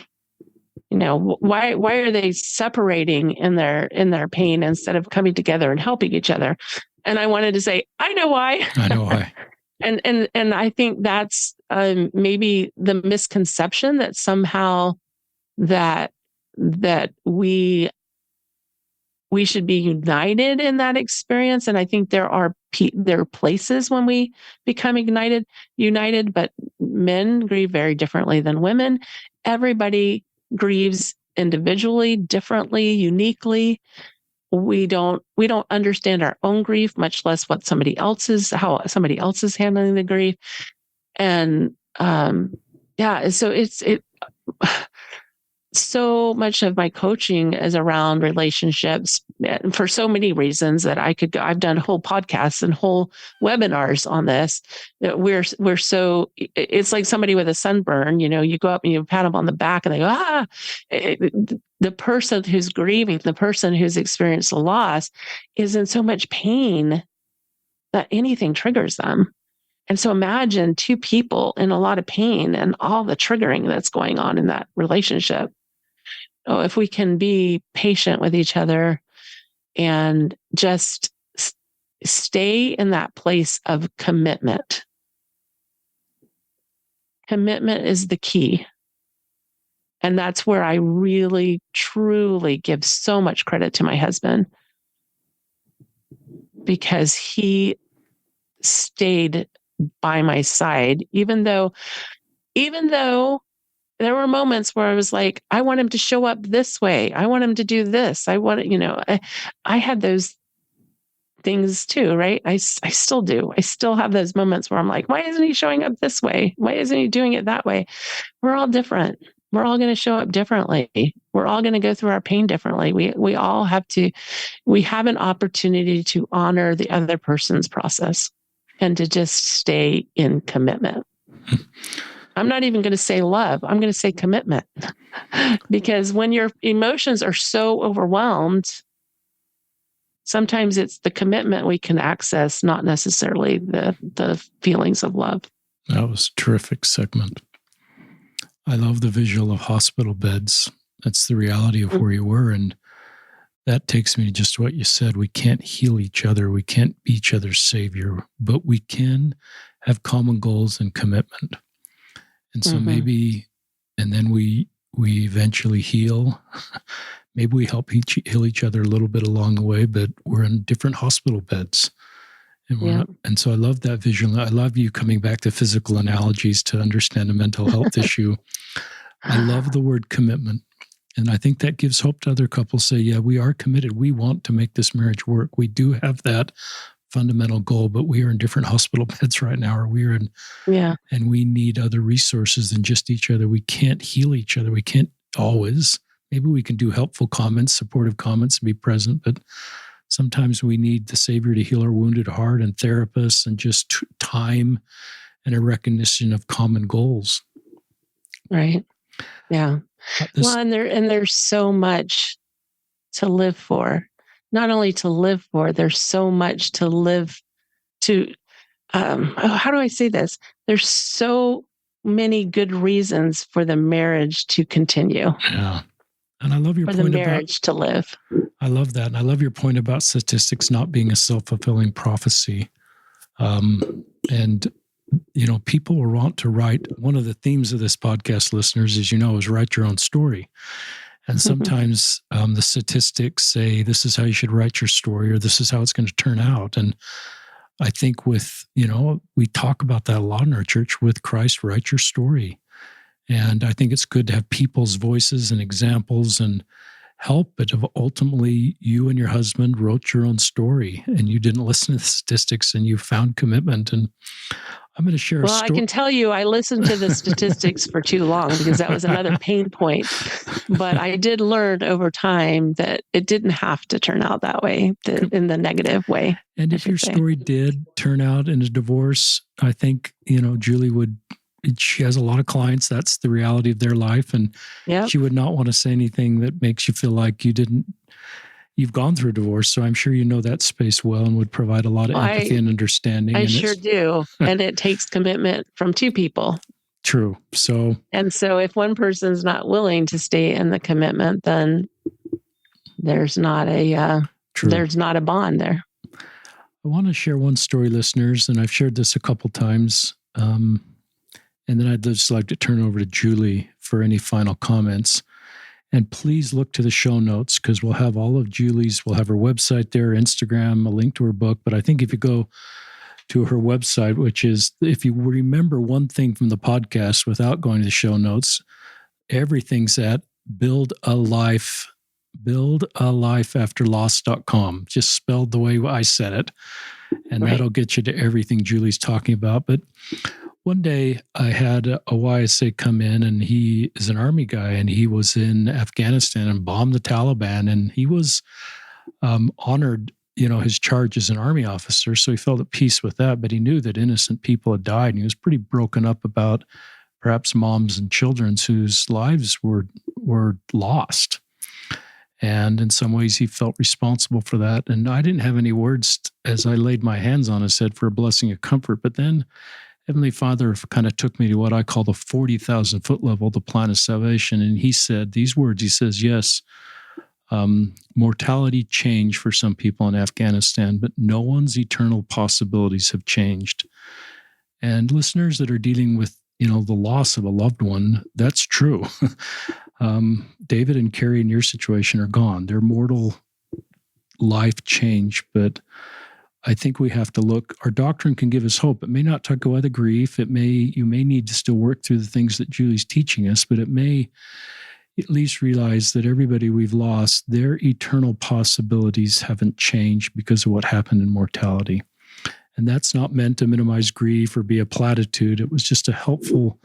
Why are they separating in their pain instead of coming together and helping each other? And I wanted to say, I know why. I know why. and I think that's maybe the misconception that somehow that we should be united in that experience. And I think there are places when we become united, but men grieve very differently than women. Everybody grieves individually, differently, uniquely. We don't understand our own grief, much less how somebody else is handling the grief. And so much of my coaching is around relationships for so many reasons that I could go. I've done whole podcasts and whole webinars on this. It's like somebody with a sunburn, you go up and you pat them on the back and they go, the person who's grieving, the person who's experienced a loss is in so much pain that anything triggers them. And so imagine two people in a lot of pain and all the triggering that's going on in that relationship. Oh, if we can be patient with each other and just stay in that place of commitment. Commitment is the key. And that's where I really, truly give so much credit to my husband, because he stayed by my side, even though there were moments where I was like, I want him to show up this way. I want him to do this. I want, I had those things too, right? I still do. I still have those moments where I'm like, why isn't he showing up this way? Why isn't he doing it that way? We're all different. We're all going to show up differently. We're all going to go through our pain differently. We all have to, we have an opportunity to honor the other person's process and to just stay in commitment. I'm not even going to say love. I'm going to say commitment. Because when your emotions are so overwhelmed, sometimes it's the commitment we can access, not necessarily the feelings of love. That was a terrific segment. I love the visual of hospital beds. That's the reality of where you were. And that takes me to just what you said. We can't heal each other. We can't be each other's savior, but we can have common goals and commitment. And so maybe, and then we eventually heal. Maybe we help heal each other a little bit along the way, but we're in different hospital beds. And, and so I love that vision. I love you coming back to physical analogies to understand a mental health issue. I love the word commitment. And I think that gives hope to other couples. Say, yeah, we are committed. We want to make this marriage work. We do have that fundamental goal, but we are in different hospital beds right now, or we're in, and we need other resources than just each other. We can't heal each other. We can't always. Maybe we can do helpful comments, supportive comments, and be present, but sometimes we need the Savior to heal our wounded heart, and therapists, and just time and a recognition of common goals. Right. Yeah. Well, and there's so much to live for. Not only to live for, there's so much to live to. How do I say this? There's so many good reasons for the marriage to continue. Yeah. And I love your point about the marriage to live. I love that. And I love your point about statistics not being a self-fulfilling prophecy. And, people will want to write. One of the themes of this podcast, listeners, as you know, is write your own story. And sometimes the statistics say this is how you should write your story, or this is how it's going to turn out. And I think with, we talk about that a lot in our church with Christ, write your story. And I think it's good to have people's voices and examples and help, but ultimately you and your husband wrote your own story, and you didn't listen to the statistics, and you found commitment. And I'm going to share a story. Well, I can tell you I listened to the statistics for too long, because that was another pain point. But I did learn over time that it didn't have to turn out that way, in the negative way. And if your story did turn out in a divorce, I think, Julie she has a lot of clients. That's the reality of their life. And she would not want to say anything that makes you feel like you've gone through a divorce. So I'm sure you know that space well, and would provide a lot of empathy and understanding. I sure do. And it takes commitment from two people. True. So if one person's not willing to stay in the commitment, then there's not a bond there. I want to share one story, listeners, and I've shared this a couple times. And then I'd just like to turn over to Julie for any final comments. And please look to the show notes, because we'll have all of Julie's, we'll have her website there, Instagram, a link to her book. But I think if you go to her website, which is, if you remember one thing from the podcast without going to the show notes, everything's at buildalifeafterloss.com, just spelled the way I said it. And that'll get you to everything Julie's talking about. But one day I had a YSA come in, and he is an Army guy, and he was in Afghanistan and bombed the Taliban, and he was honored, his charge as an Army officer. So he felt at peace with that, but he knew that innocent people had died, and he was pretty broken up about perhaps moms and children whose lives were lost. And in some ways he felt responsible for that. And I didn't have any words as I laid my hands on his head for a blessing of comfort. But then Heavenly Father kind of took me to what I call the 40,000 foot level, the plan of salvation. And he said these words, he says, yes, mortality changed for some people in Afghanistan, but no one's eternal possibilities have changed. And listeners that are dealing with, the loss of a loved one, that's true. David and Carrie in your situation are gone. Their mortal life changed, but I think we have to look. Our doctrine can give us hope. It may not take away the grief. You may need to still work through the things that Julie's teaching us, but it may at least realize that everybody we've lost, their eternal possibilities haven't changed because of what happened in mortality. And that's not meant to minimize grief or be a platitude. It was just a helpful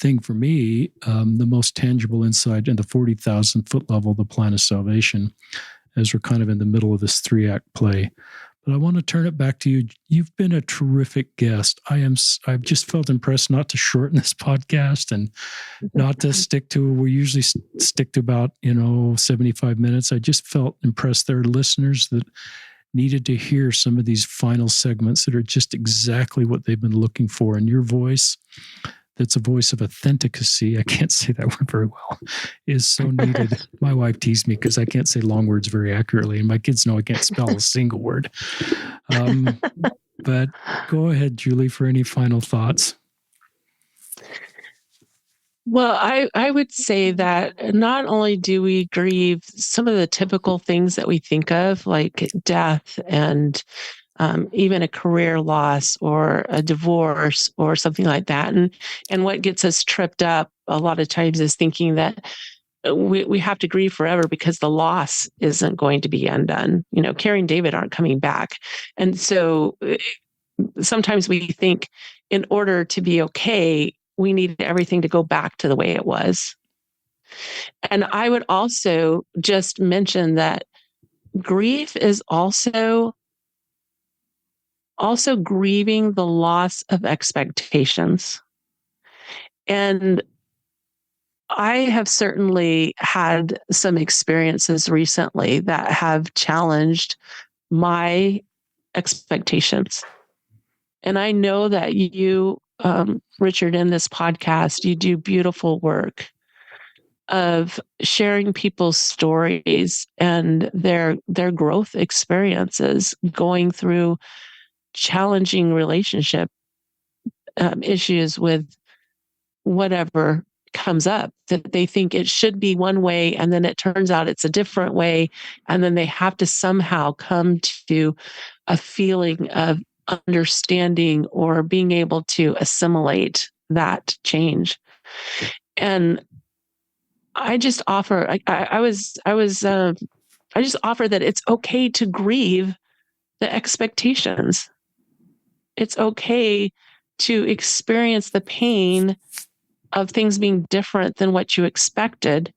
thing for me, the most tangible insight in the 40,000 foot level, the plan of salvation, as we're kind of in the middle of this 3-act play. But I want to turn it back to you. You've been a terrific guest. I've just felt impressed not to shorten this podcast and not to stick to, we usually stick to about, 75 minutes. I just felt impressed. There are listeners that needed to hear some of these final segments that are just exactly what they've been looking for. And your voice, that's a voice of authenticity, I can't say that word very well, is so needed. My wife teased me because I can't say long words very accurately, and my kids know I can't spell a single word. But go ahead, Julie, for any final thoughts. Well, I would say that not only do we grieve some of the typical things that we think of, like death and even a career loss or a divorce or something like that. And what gets us tripped up a lot of times is thinking that we have to grieve forever because the loss isn't going to be undone. Carrie and David aren't coming back. And so sometimes we think in order to be okay, we need everything to go back to the way it was. And I would also just mention that grief is also grieving the loss of expectations. And I have certainly had some experiences recently that have challenged my expectations. And I know that you, Richard, in this podcast, you do beautiful work of sharing people's stories and their growth experiences going through challenging relationship issues with whatever comes up, that they think it should be one way and then it turns out it's a different way, and then they have to somehow come to a feeling of understanding or being able to assimilate that change. And I just offer I just offer that it's okay to grieve the expectations. It's okay to experience the pain of things being different than what you expected,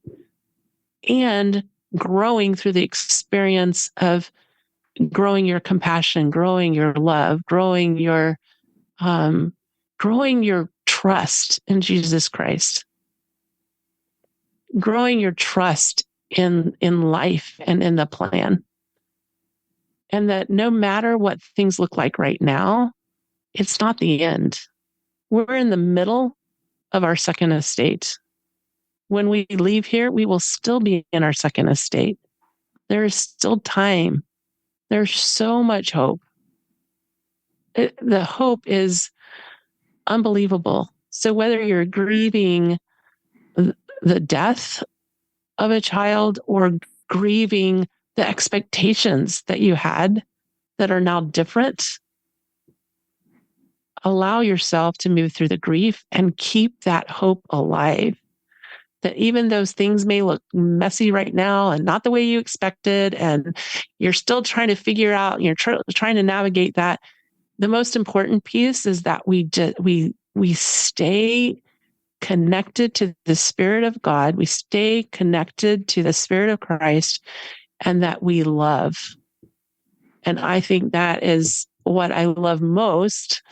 and growing through the experience of growing your compassion, growing your love, growing your trust in Jesus Christ, growing your trust in life and in the plan. And that no matter what things look like right now, it's not the end. We're in the middle of our second estate. When we leave here, we will still be in our second estate. There is still time. There's so much hope. The hope is unbelievable. So whether you're grieving the death of a child or grieving the expectations that you had that are now different, allow yourself to move through the grief and keep that hope alive. That even those things may look messy right now and not the way you expected, and you're still trying to figure out, you're trying to navigate that. The most important piece is that we stay connected to the Spirit of God. We stay connected to the Spirit of Christ, and that we love. And I think that is what I love most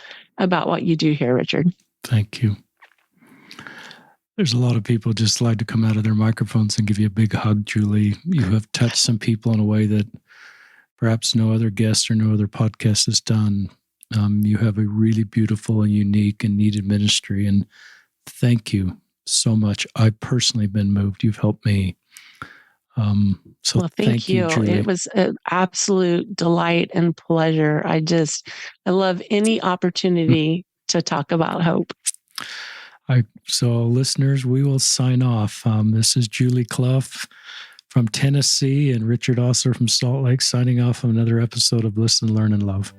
about what you do here, Richard. Thank you. There's a lot of people just like to come out of their microphones and give you a big hug, Julie. You have touched some people in a way that perhaps no other guest or no other podcast has done. You have a really beautiful and unique and needed ministry, and thank you so much. I've personally been moved. You've helped me. Well, thank you. Julie. It was an absolute delight and pleasure. I love any opportunity to talk about hope. So listeners, we will sign off. This is Julie Cluff from Tennessee and Richard Osler from Salt Lake signing off on another episode of Listen, Learn, and Love.